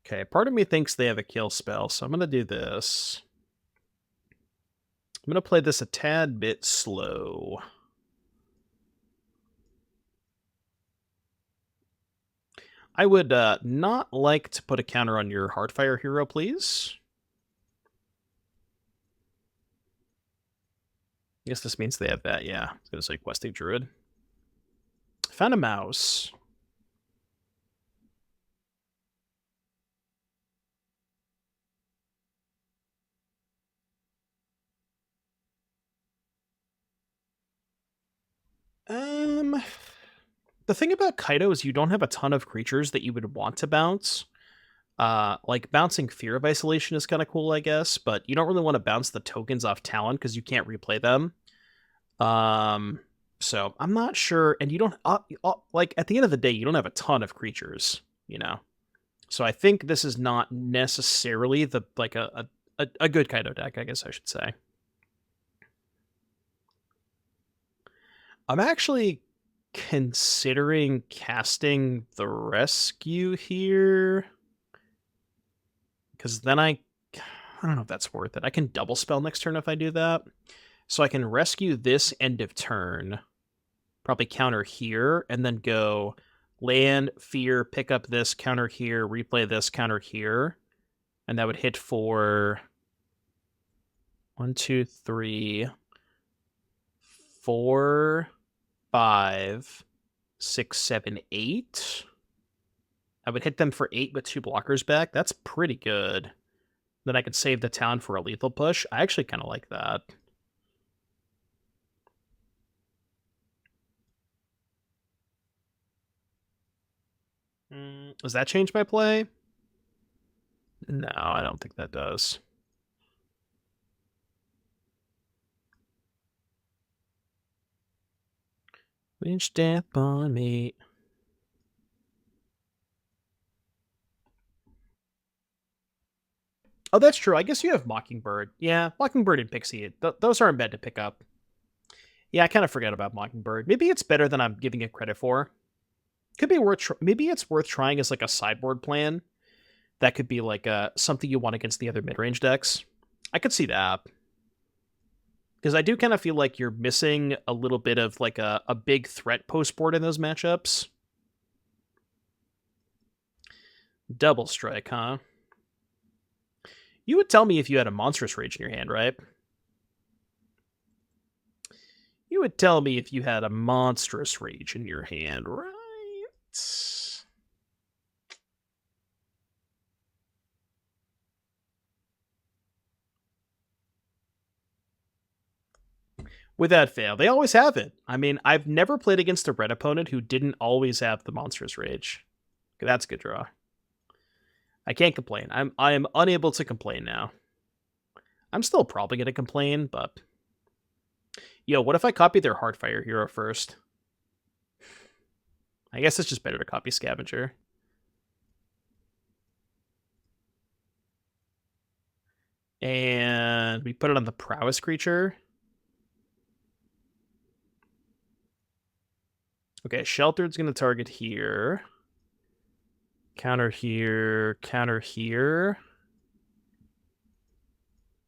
A: Okay, part of me thinks they have a kill spell, so I'm going to do this. I'm going to play this a tad bit slow. I would not like to put a counter on your Heartfire hero, please. I guess this means they have that, yeah. I was going to say Questing Druid. Found a mouse. The thing about Kaito is you don't have a ton of creatures that you would want to bounce. Like, bouncing Fear of Isolation is kind of cool, I guess, but you don't really want to bounce the tokens off Talon because you can't replay them. So I'm not sure, and you don't, like, at the end of the day, you don't have a ton of creatures, you know? So I think this is not necessarily the, like, a good Kaito deck, I guess I should say. I'm actually considering casting the Rescue here, because then I don't know if that's worth it. I can double spell next turn if I do that. So I can rescue this end of turn, probably counter here, and then go land, fear, pick up this, counter here, replay this, counter here. And that would hit for 1, 2, 3, 4, 5, 6, 7, 8. I would hit them for 8 with 2 blockers back. That's pretty good. Then I could save the town for a lethal push. I actually kind of like that. Does that change my play? No, I don't think that does. Wish death on me. Oh, that's true. I guess you have Mockingbird. Yeah, Mockingbird and Pixie. Those aren't bad to pick up. Yeah, I kind of forget about Mockingbird. Maybe it's better than I'm giving it credit for. Could be worth. Maybe it's worth trying as like a sideboard plan. That could be like something you want against the other mid-range decks. I could see that. Because I do kind of feel like you're missing a little bit of like a big threat post board in those matchups. Double strike, huh? You would tell me if you had a Monstrous Rage in your hand, right? You would tell me if you had a Monstrous Rage in your hand, right? Without fail. They always have it. I mean, I've never played against a red opponent who didn't always have the Monstrous Rage. That's a good draw. I can't complain. I am unable to complain now. I'm still probably going to complain, but... Yo, what if I copy their Heartfire hero first? I guess it's just better to copy Scavenger. And we put it on the Prowess creature. Okay, Sheltered's going to target here. Counter here, counter here.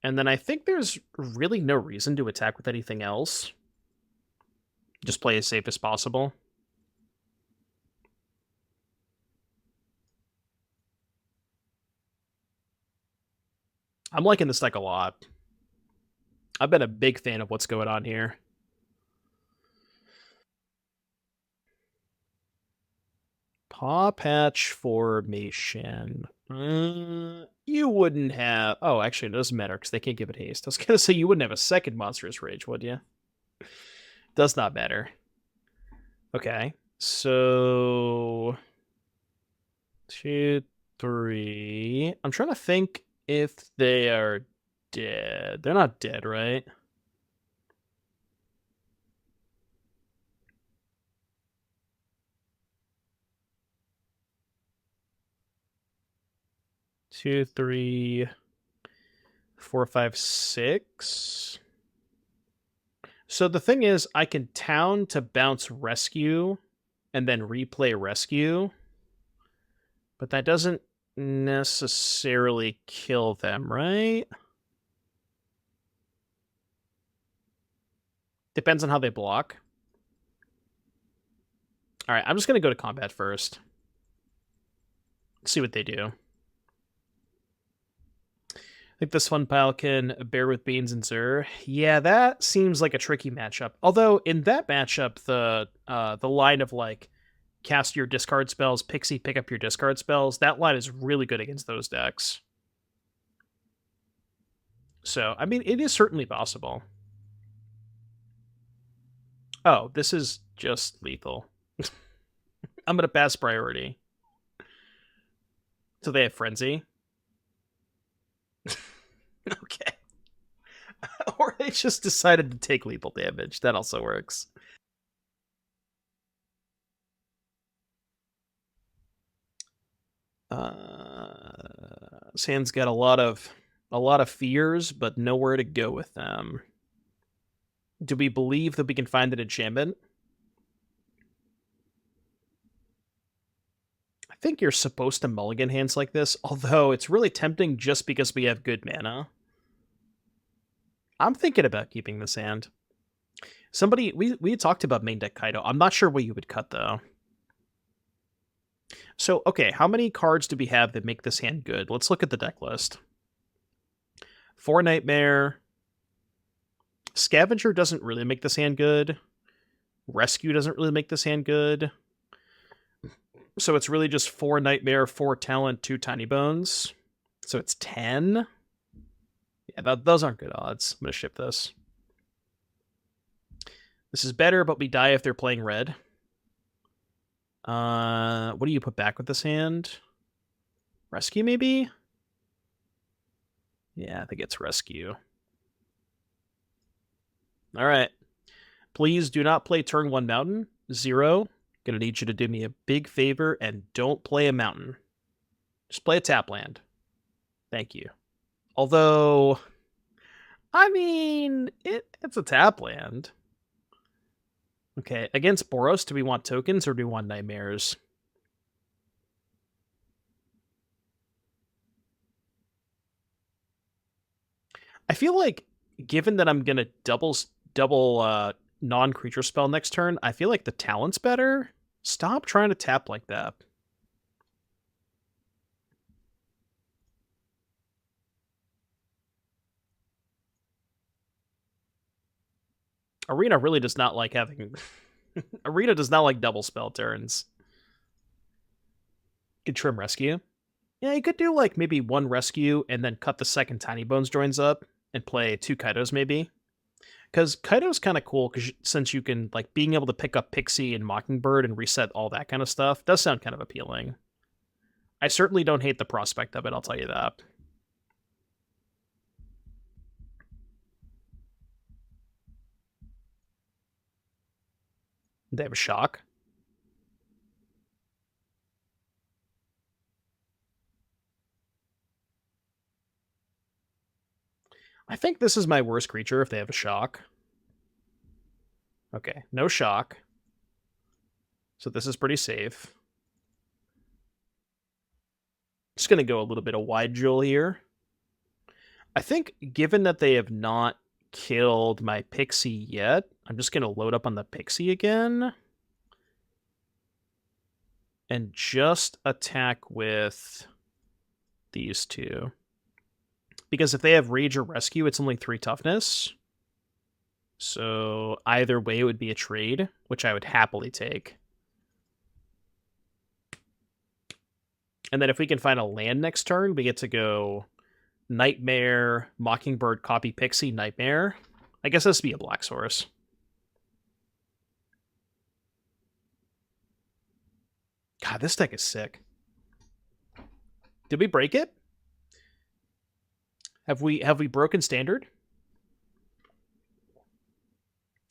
A: And then I think there's really no reason to attack with anything else. Just play as safe as possible. I'm liking this deck a lot. I've been a big fan of what's going on here. Paw Patch Formation. You wouldn't have... Oh, actually, it doesn't matter, because they can't give it haste. I was going to say you wouldn't have a second Monstrous Rage, would you? Does not matter. Okay, so... 2, 3... I'm trying to think if they are dead. They're not dead, right? Two, 3, 4, 5, 6. So the thing is, I can town to bounce Rescue and then replay Rescue, but that doesn't necessarily kill them, right? Depends on how they block. All right, I'm just going to go to combat first. See what they do. I think this one pile can bear with Banes and Zur. Yeah, that seems like a tricky matchup. Although in that matchup, the line of like cast your discard spells, Pixie pick up your discard spells, that line is really good against those decks. So I mean, it is certainly possible. Oh, this is just lethal. I'm gonna pass priority. So they have Frenzy. Okay. Or they just decided to take lethal damage. That also works. Sand's got a lot of fears, but nowhere to go with them. Do we believe that we can find an enchantment? I think you're supposed to mulligan hands like this, although it's really tempting just because we have good mana. I'm thinking about keeping this hand. Somebody, we had talked about main deck Kaito. I'm not sure what you would cut, though. So, okay, how many cards do we have that make this hand good? Let's look at the deck list. 4 Nightmare. Scavenger doesn't really make this hand good. Rescue doesn't really make this hand good. So it's really just 4 Nightmare, 4 Talent, 2 Tiny Bones. So it's 10. Yeah, those aren't good odds. I'm going to ship this. This is better, but we die if they're playing red. What do you put back with this hand? Rescue, maybe? Yeah, I think it's Rescue. All right. Please do not play turn 1 Mountain. 0. Gonna need you to do me a big favor and don't play a mountain. Just play a tap land. Thank you. Although, I mean, it's a tap land. Okay, against Boros, do we want tokens or do we want nightmares? I feel like, given that I'm gonna double non-creature spell next turn, I feel like the talent's better. Stop trying to tap like that. Arena really does not like having... Arena does not like double spell turns. You could trim Rescue. Yeah, you could do like maybe 1 Rescue and then cut the second Tiny Bones joins up and play 2 Kaitos maybe. Because Kaito's kind of cool, because since you can, like, being able to pick up Pixie and Mockingbird and reset all that kind of stuff does sound kind of appealing. I certainly don't hate the prospect of it, I'll tell you that. They have a shock. I think this is my worst creature if they have a shock. Okay, no shock. So this is pretty safe. Just going to go a little bit of wide jewel here. I think given that they have not killed my Pixie yet, I'm just going to load up on the Pixie again. And just attack with these two. Because if they have Rage or Rescue, it's only 3 toughness. So either way, it would be a trade, which I would happily take. And then if we can find a land next turn, we get to go Nightmare, Mockingbird, copy Pixie, Nightmare. I guess this would be a black source. God, this deck is sick. Did we break it? Have we broken standard?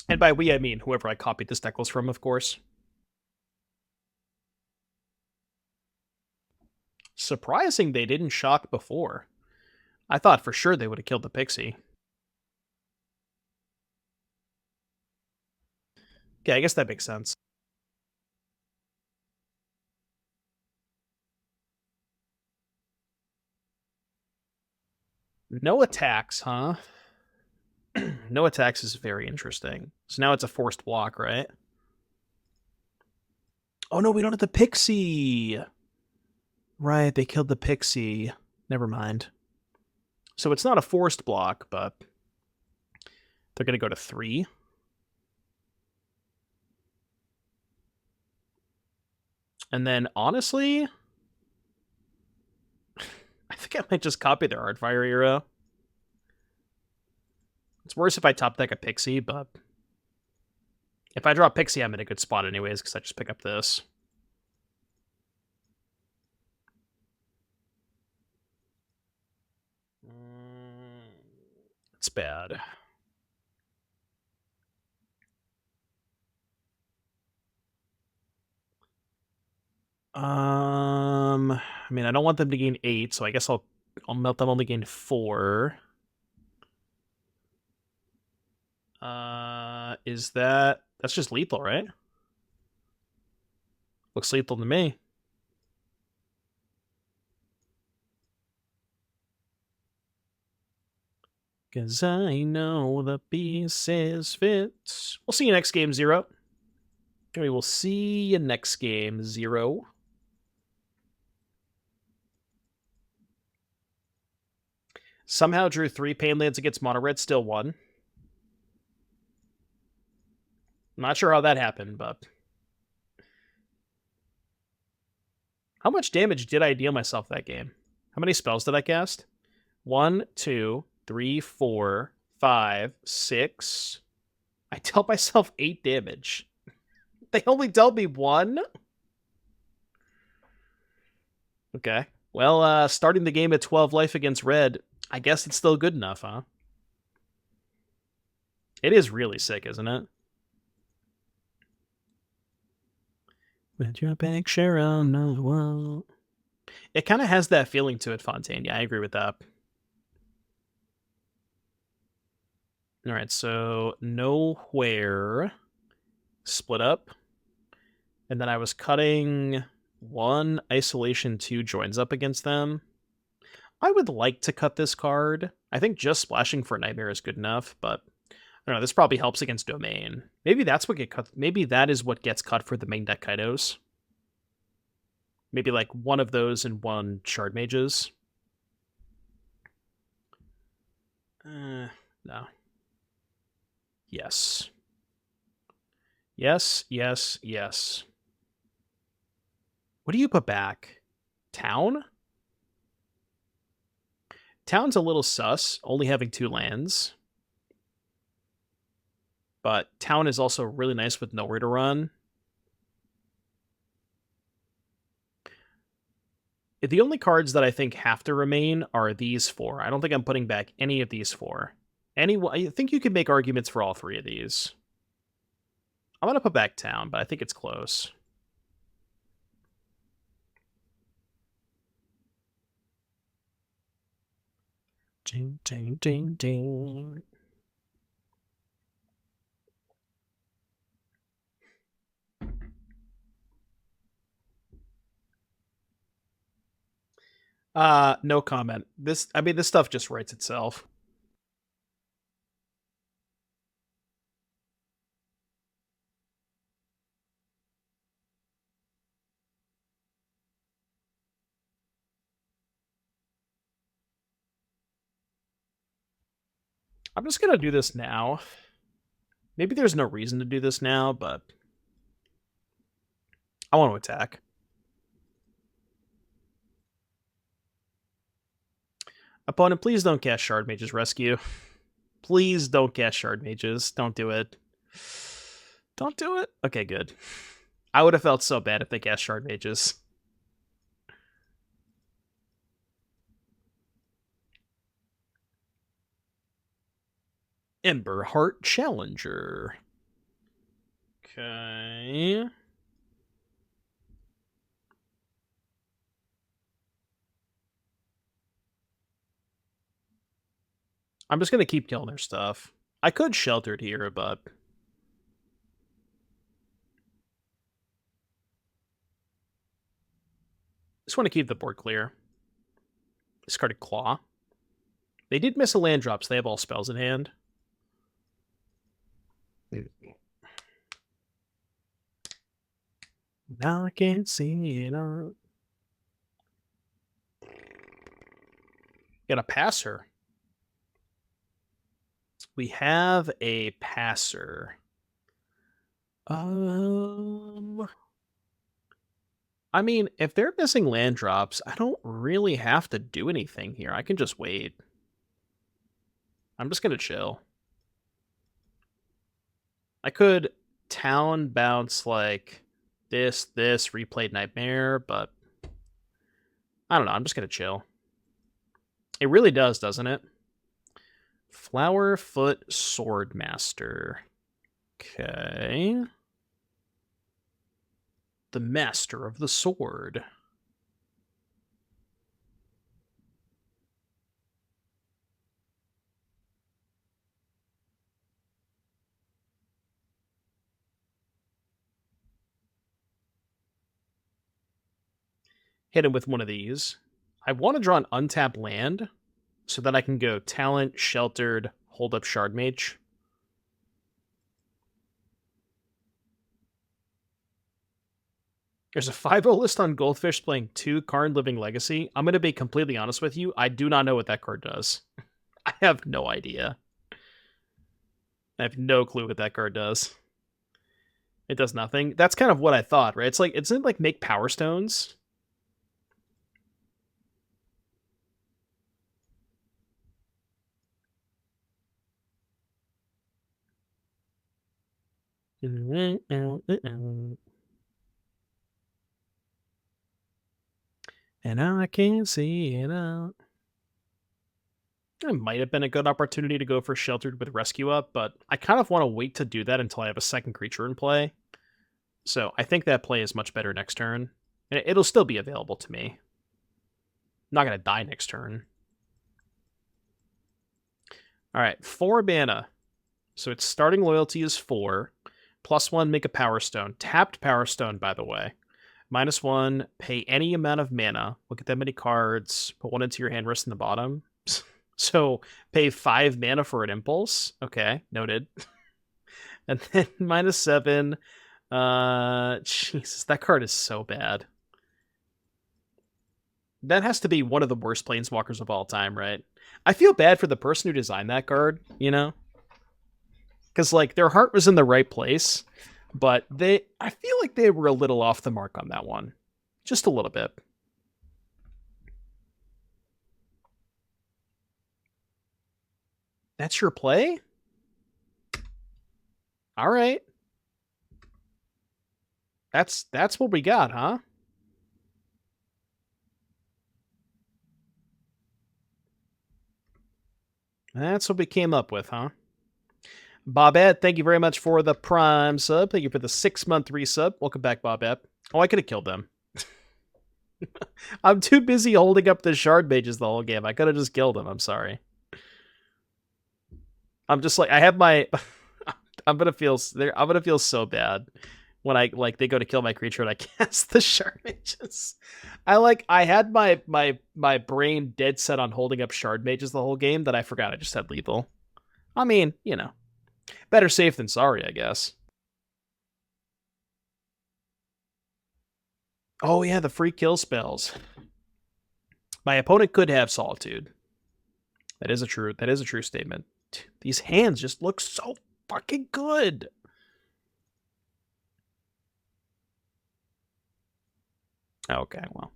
A: And by we, I mean whoever I copied this Decklist from, of course. Surprising they didn't shock before. I thought for sure they would have killed the Pixie. Okay, I guess that makes sense. No attacks, huh? No attacks is very interesting. So now it's a forced block, right? Oh no, we don't have the Pixie! Right, they killed the Pixie. Never mind. So it's not a forced block, but they're going to go to 3. And then, honestly, I think I might just copy their Artfire Hero. It's worse if I top deck a Pixie, but if I draw Pixie, I'm in a good spot anyways, because I just pick up this. It's bad. I mean, I don't want them to gain 8, so I guess I'll melt them only gain 4. Is that's just lethal, right? Looks lethal to me. Cause I know the pieces fit. We'll see you next game, Zero. We will see you next game, Zero. Somehow drew 3 pain lands against mono red, still won. I'm not sure how that happened, but how much damage did I deal myself that game? How many spells did I cast? 1, 2, 3, 4, 5, 6. I dealt myself 8 damage. They only dealt me 1? Okay. Well, starting the game at 12 life against red, I guess it's still good enough, huh? It is really sick, isn't it? With your picture on the wall. It kind of has that feeling to it, Fontaine. Yeah, I agree with that. All right, so nowhere. Split up. And then I was cutting 1 isolation, 2 joins up against them. I would like to cut this card. I think just splashing for Nightmare is good enough, but I don't know, this probably helps against Domain. Maybe that's what get cut. Maybe that is what gets cut for the main deck Kaitos. Maybe like 1 of those and 1 Shardmages. No. Yes. Yes, yes, yes. What do you put back? Town? Town's a little sus, only having 2 lands. But Town is also really nice with nowhere to run. The only cards that I think have to remain are these 4. I don't think I'm putting back any of these 4. I think you could make arguments for all 3 of these. I'm going to put back Town, but I think it's close. Ding, ding, ding, ding. No comment. This stuff just writes itself. I'm just gonna do this now. Maybe there's no reason to do this now, but I want to attack. Opponent, please don't cast Shardmage's Rescue. Please don't cast Shardmages. Don't do it. Don't do it? Okay, good. I would have felt so bad if they cast Shardmages. Emberheart Challenger. Okay. I'm just going to keep killing their stuff. I could Sheltered here, but... just want to keep the board clear. Discarded Claw. They did miss a land drop, so they have all spells in hand. Now I can't see it out. Got a passer. We have a passer. I mean, if they're missing land drops, I don't really have to do anything here. I can just wait. I'm just going to chill. I could town bounce like this, replayed Nightmare, but I don't know. I'm just going to chill. It really does, doesn't it? Flowerfoot Swordmaster. Okay. The Master of the Sword. Hit him with one of these. I want to draw an untapped land so that I can go Talent, Sheltered, hold up Shardmage. There's a 5-0 list on Goldfish playing 2 Karn Living Legacy. I'm going to be completely honest with you. I do not know what that card does. I have no idea. I have no clue what that card does. It does nothing. That's kind of what I thought, right? It's like, isn't it like make Power Stones? And I can't see it out. It might have been a good opportunity to go for Sheltered with Rescue Up, but I kind of want to wait to do that until I have a second creature in play. So I think that play is much better next turn. And it'll still be available to me. I'm not going to die next turn. Alright, 4 mana. So its starting loyalty is 4. +1, make a Power Stone. Tapped Power Stone, by the way. -1, pay any amount of mana. Look at that many cards. Put 1 into your hand, rest in the bottom. So, pay 5 mana for an Impulse. Okay, noted. And then -7. Jesus, that card is so bad. That has to be one of the worst Planeswalkers of all time, right? I feel bad for the person who designed that card, you know? Because, like, their heart was in the right place, but I feel like they were a little off the mark on that one. Just a little bit. That's your play? All right. That's what we got, huh? That's what we came up with, huh? Bobette, thank you very much for the Prime sub. Thank you for the 6-month resub. Welcome back, Bobette. Oh, I could have killed them. I'm too busy holding up the Shardmages the whole game. I could have just killed them. I'm sorry. I'm just like, I have my... I'm gonna feel so bad when I they go to kill my creature and I cast the Shardmages. I had my brain dead set on holding up Shardmages the whole game that I forgot I just had lethal. I mean, better safe than sorry, I guess. Oh yeah, the free kill spells. My opponent could have Solitude. That is a true statement. These hands just look so fucking good. Okay, well.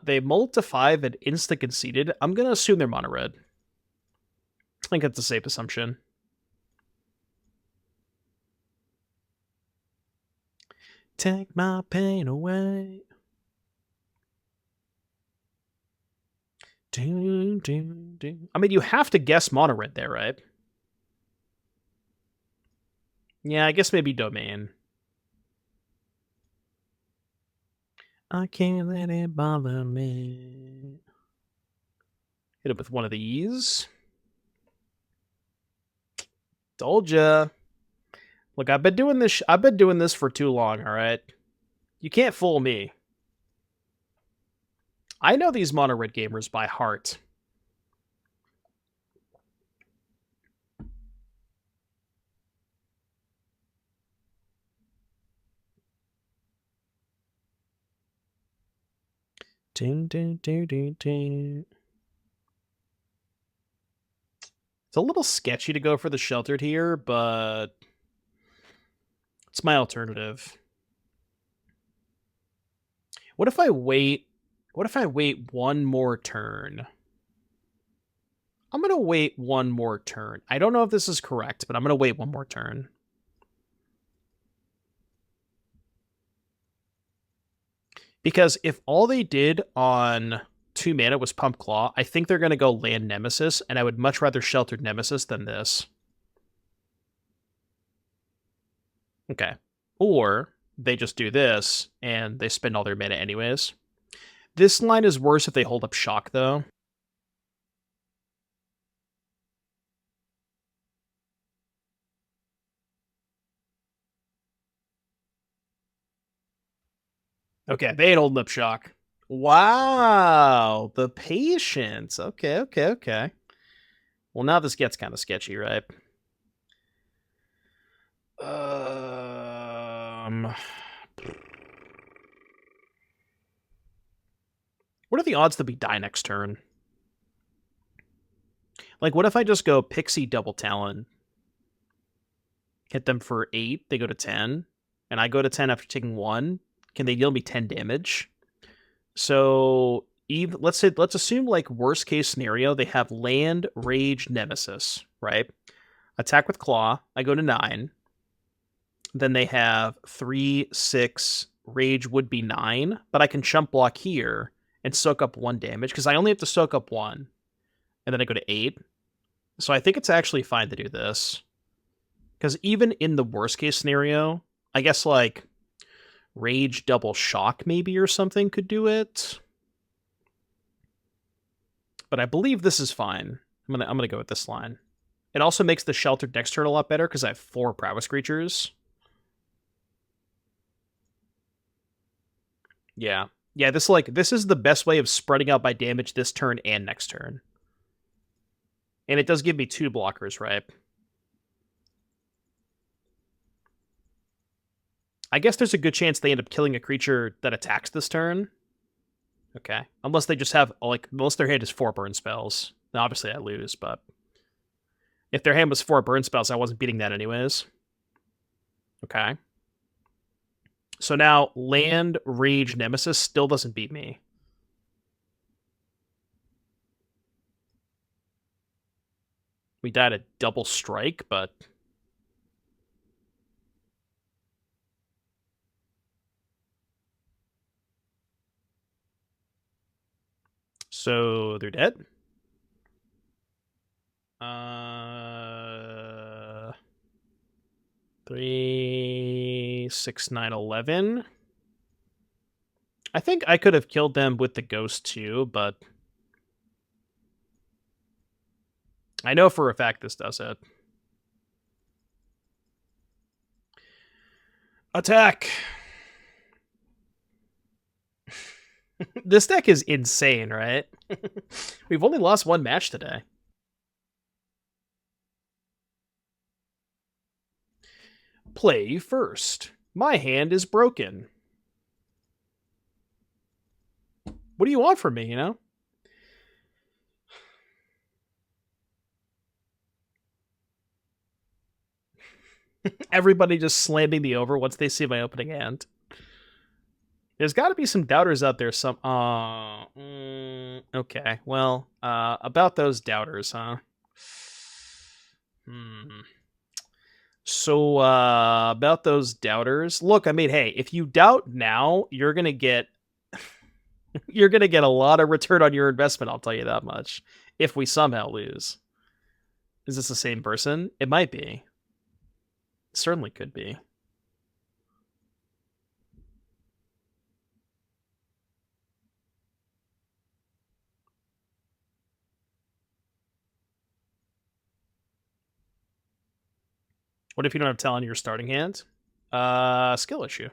A: They mulled to 5 and insta-conceded. I'm gonna assume they're mono red. I think that's a safe assumption. Take my pain away. I mean, you have to guess mono red there, right? Yeah, I guess maybe Domain. I can't let it bother me. Hit it with one of these. Told ya. Look, I've been doing this for too long, all right? You can't fool me. I know these mono red gamers by heart. It's a little sketchy to go for the sheltered here, but it's my alternative. What if I wait? What if I wait one more turn? I'm going to wait one more turn. I don't know if this is correct, but I'm going to wait one more turn. Because if all they did on 2 mana was Pump Claw, I think they're going to go land Nemesis, and I would much rather Sheltered Nemesis than this. Okay. Or they just do this, and they spend all their mana anyways. This line is worse if they hold up Shock, though. Okay, they ain't holding up Shock. Wow, the patience. Okay. Well, now this gets kind of sketchy, right? What are the odds that we die next turn? Like, what if I just go Pixie Double Talon? Hit them for 8, they go to 10, and I go to 10 after taking 1. Can they deal me 10 damage? So let's assume like worst case scenario, they have land, rage, nemesis, right? Attack with claw, I go to 9. Then they have 3, 6, rage would be 9, but I can chump block here and soak up 1 damage because I only have to soak up 1. And then I go to 8. So I think it's actually fine to do this. Because even in the worst case scenario, I guess like rage double shock maybe or something could do it. But I believe this is fine. I'm gonna go with this line. It also makes the sheltered next turn a lot better because I have 4 prowess creatures. Yeah. Yeah, this is the best way of spreading out my damage this turn and next turn. And it does give me 2 blockers, right? I guess there's a good chance they end up killing a creature that attacks this turn. Okay. Unless they just have, like, most of their hand is 4 burn spells. Now, obviously, I lose, but if their hand was 4 burn spells, I wasn't beating that anyways. Okay. So now, land, rage, nemesis still doesn't beat me. We died a double strike, but... So, they're dead? 3, 6, 9, 11. I think I could have killed them with the ghost too, but I know for a fact this does it. Attack! This deck is insane, right? We've only lost one match today. Play first. My hand is broken. What do you want from me, you know? Everybody just slamming me over once they see my opening hand. There's got to be some doubters out there. Okay. Well, about those doubters, huh? So, about those doubters. Look, I mean, hey, if you doubt now, you're gonna get a lot of return on your investment. I'll tell you that much. If we somehow lose, is this the same person? It might be. It certainly could be. What if you don't have talent in your starting hand? Skill issue.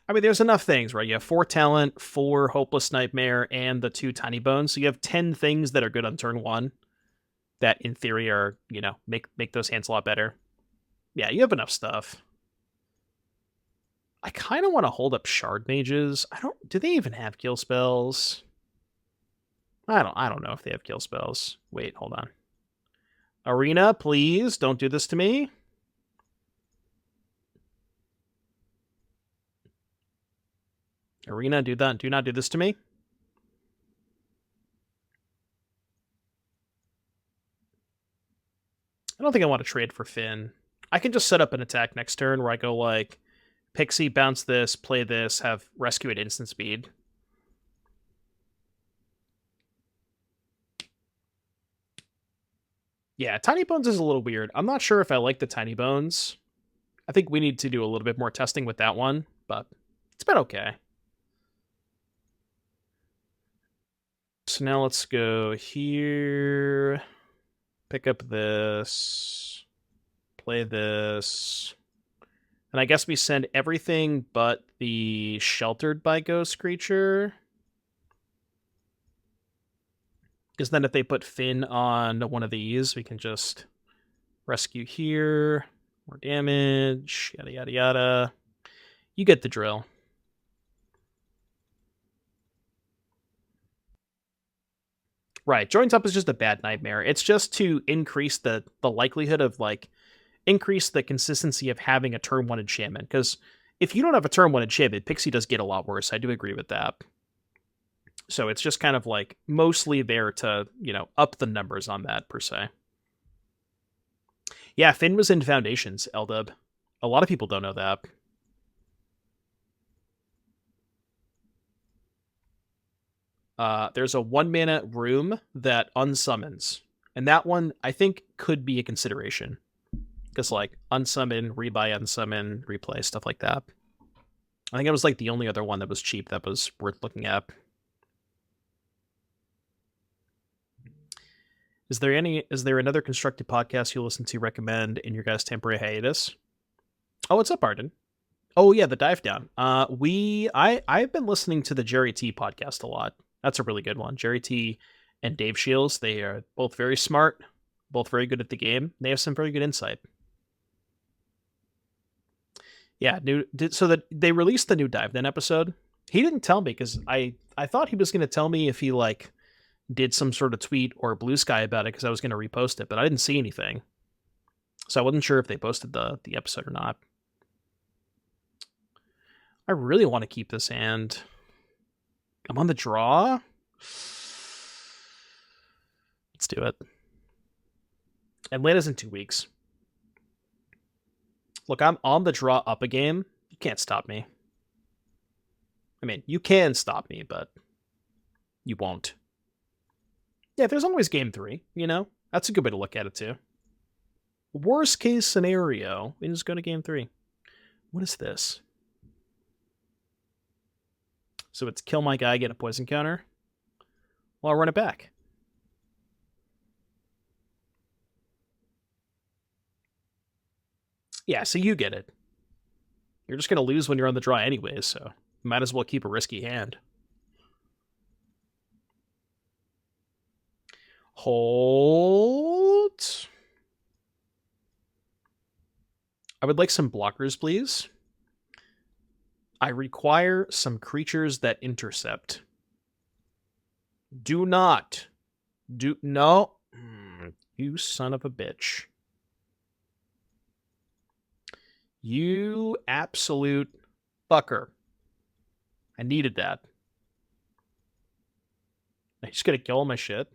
A: I mean, there's enough things, right? You have 4 talent, 4 hopeless nightmare, and the 2 tiny bones. So you have 10 things that are good on turn 1 that in theory are, make those hands a lot better. Yeah, you have enough stuff. I kind of want to hold up Shardmages. Do they even have kill spells? I don't know if they have kill spells. Wait, hold on. Arena, please don't do this to me. Arena, do not do this to me. I don't think I want to trade for Finn. I can just set up an attack next turn where I go like Pixie, bounce this, play this, have rescue at instant speed. Yeah, Tiny Bones is a little weird. I'm not sure if I like the Tiny Bones. I think we need to do a little bit more testing with that one, but it's been okay. So now let's go here, pick up this, play this, and I guess we send everything but the Sheltered by Ghost creature. Because then if they put Finn on one of these, we can just rescue here, more damage, yada yada yada. You get the drill. Right, Joins Up is just a bad nightmare. It's just to increase the likelihood of, like, increase the consistency of having a turn 1 enchantment. Because if you don't have a turn 1 enchantment, Pixie does get a lot worse. I do agree with that. So it's just kind of, like, mostly there to, up the numbers on that, per se. Yeah, Finn was in Foundations, Eldub. A lot of people don't know that. There's a 1-mana room that unsummons. And that one, I think, could be a consideration. Because, like, unsummon, rebuy, unsummon, replay, stuff like that. I think it was, like, the only other one that was cheap that was worth looking at. Is there another constructed podcast you'll listen to recommend in your guys' temporary hiatus? Oh, what's up, Arden? Oh yeah, the Dive Down. I've been listening to the Jerry T podcast a lot. That's a really good one. Jerry T and Dave Shields, they are both very smart, both very good at the game. They have some very good insight. Yeah, so that they released the new Dive Down episode. He didn't tell me because I thought he was going to tell me if he like did some sort of tweet or Blue Sky about it because I was going to repost it, but I didn't see anything. So I wasn't sure if they posted the episode or not. I really want to keep this hand. I'm on the draw. Let's do it. Atlanta's in 2 weeks. Look, I'm on the draw up a game. You can't stop me. I mean, you can stop me, but you won't. Yeah, there's always game 3, That's a good way to look at it, too. Worst case scenario, we just go to game 3. What is this? So it's kill my guy, get a poison counter. Well, I'll run it back. Yeah, so you get it. You're just going to lose when you're on the draw anyways, so might as well keep a risky hand. Hold. I would like some blockers, please. I require some creatures that intercept. Do not. No. You son of a bitch. You absolute fucker. I needed that. I just gotta kill all my shit.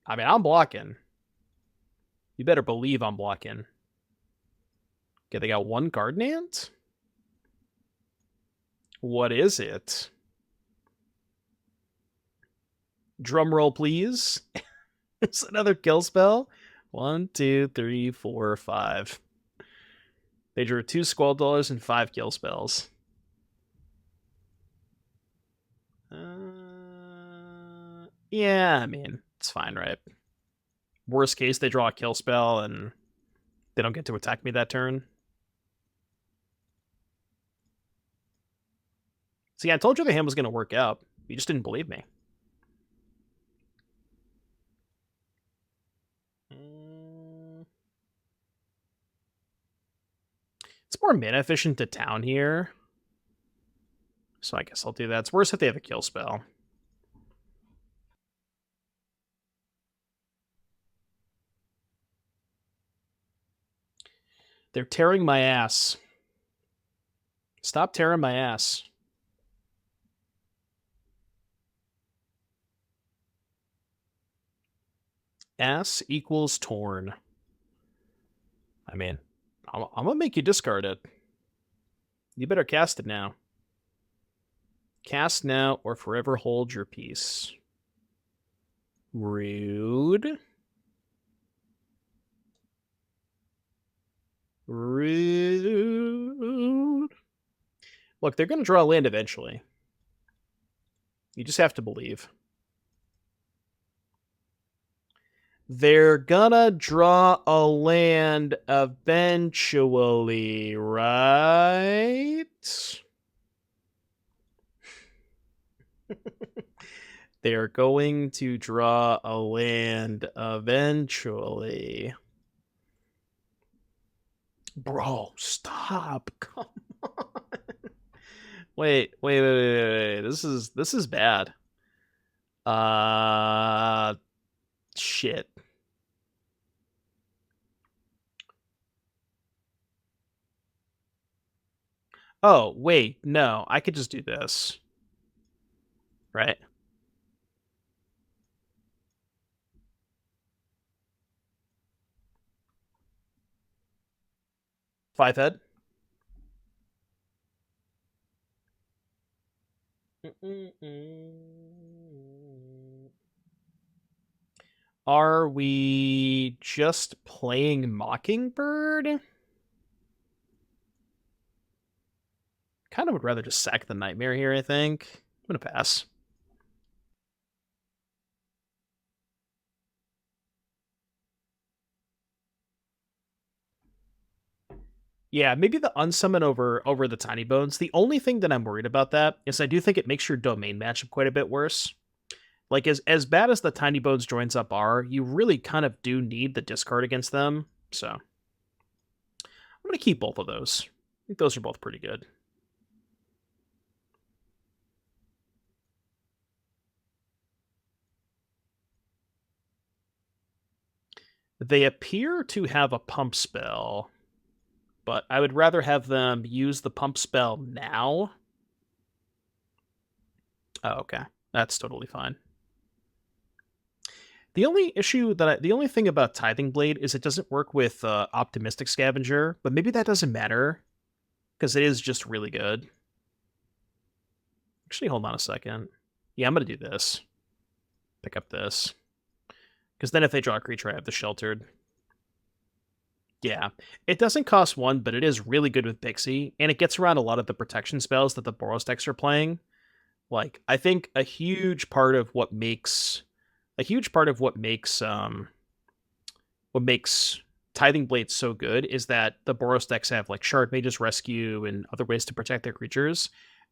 A: I mean, I'm blocking. You better believe I'm blocking. Okay, they got one Garden Ant? What is it? Drum roll, please. It's another kill spell. 1, 2, 3, 4, 5. They drew 2 Squall Dwellers and 5 kill spells. Yeah, I mean, it's fine, right? Worst case, they draw a kill spell and they don't get to attack me that turn. See, I told you the hand was going to work out. You just didn't believe me. It's more mana efficient to town here. So I guess I'll do that. It's worse if they have a kill spell. They're tearing my ass. Stop tearing my ass. Ass equals torn. I mean, I'm going to make you discard it. You better cast it now. Cast now or forever hold your peace. Rude. Rude. Look, they're going to draw land eventually. You just have to believe. They're gonna draw a land eventually, right? They're going to draw a land eventually. Bro, stop. Come on. Wait. This is bad. Shit. Oh, wait, no. I could just do this. Right? Five head. Are we just playing Mockingbird? Kind of would rather just sack the Nightmare here, I think. I'm going to pass. Yeah, maybe the unsummon over the Tiny Bones. The only thing that I'm worried about that is I do think it makes your domain matchup quite a bit worse. Like, as bad as the Tiny Bones joins up are, you really kind of do need the discard against them. So, I'm going to keep both of those. I think those are both pretty good. They appear to have a pump spell, but I would rather have them use the pump spell now. Oh, okay. That's totally fine. The only thing about Tithing Blade is it doesn't work with Optimistic Scavenger, but maybe that doesn't matter because it is just really good. Actually, hold on a second. Yeah, I'm going to do this. Pick up this. Because then if they draw a creature, I have the Sheltered. Yeah, it doesn't cost 1, but it is really good with Pixie, and it gets around a lot of the protection spells that the Boros decks are playing. Like, I think a huge part of what makes Tithing Blade's so good is that the Boros decks have like Shardmage's Rescue and other ways to protect their creatures,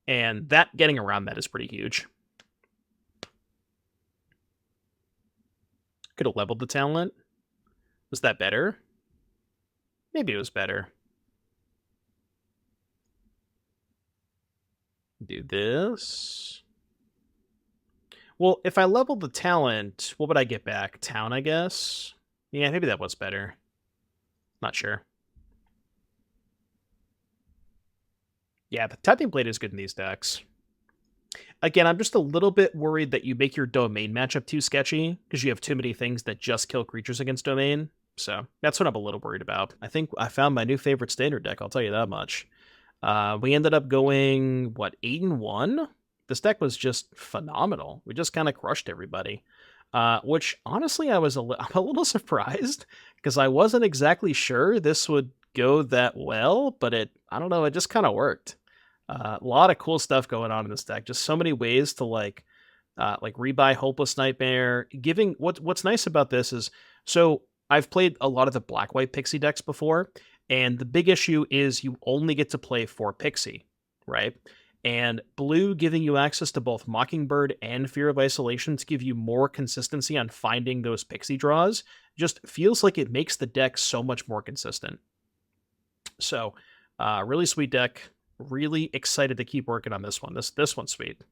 A: and that getting around that is pretty huge. Could have leveled the talent. Was that better? Maybe it was better. Do this. Well, if I leveled the talent, what would I get back? Town, I guess? Yeah, maybe that was better. Not sure. Yeah, the Tithing Blade is good in these decks. Again, I'm just a little bit worried that you make your domain matchup too sketchy, because you have too many things that just kill creatures against domain. So that's what I'm a little worried about. I think I found my new favorite standard deck, I'll tell you that much. We ended up going, 8-1? This deck was just phenomenal. We just kind of crushed everybody. Which, honestly, I'm a little surprised, because I wasn't exactly sure this would go that well, but I don't know, it just kind of worked. A lot of cool stuff going on in this deck. Just so many ways to like rebuy Hopeless Nightmare. What's nice about this is, so I've played a lot of the black-white Pixie decks before, and the big issue is you only get to play 4 Pixie, right? And blue giving you access to both Mockingbird and Fear of Isolation to give you more consistency on finding those Pixie draws just feels like it makes the deck so much more consistent. So, really sweet deck. Really excited to keep working on this one. This one's sweet.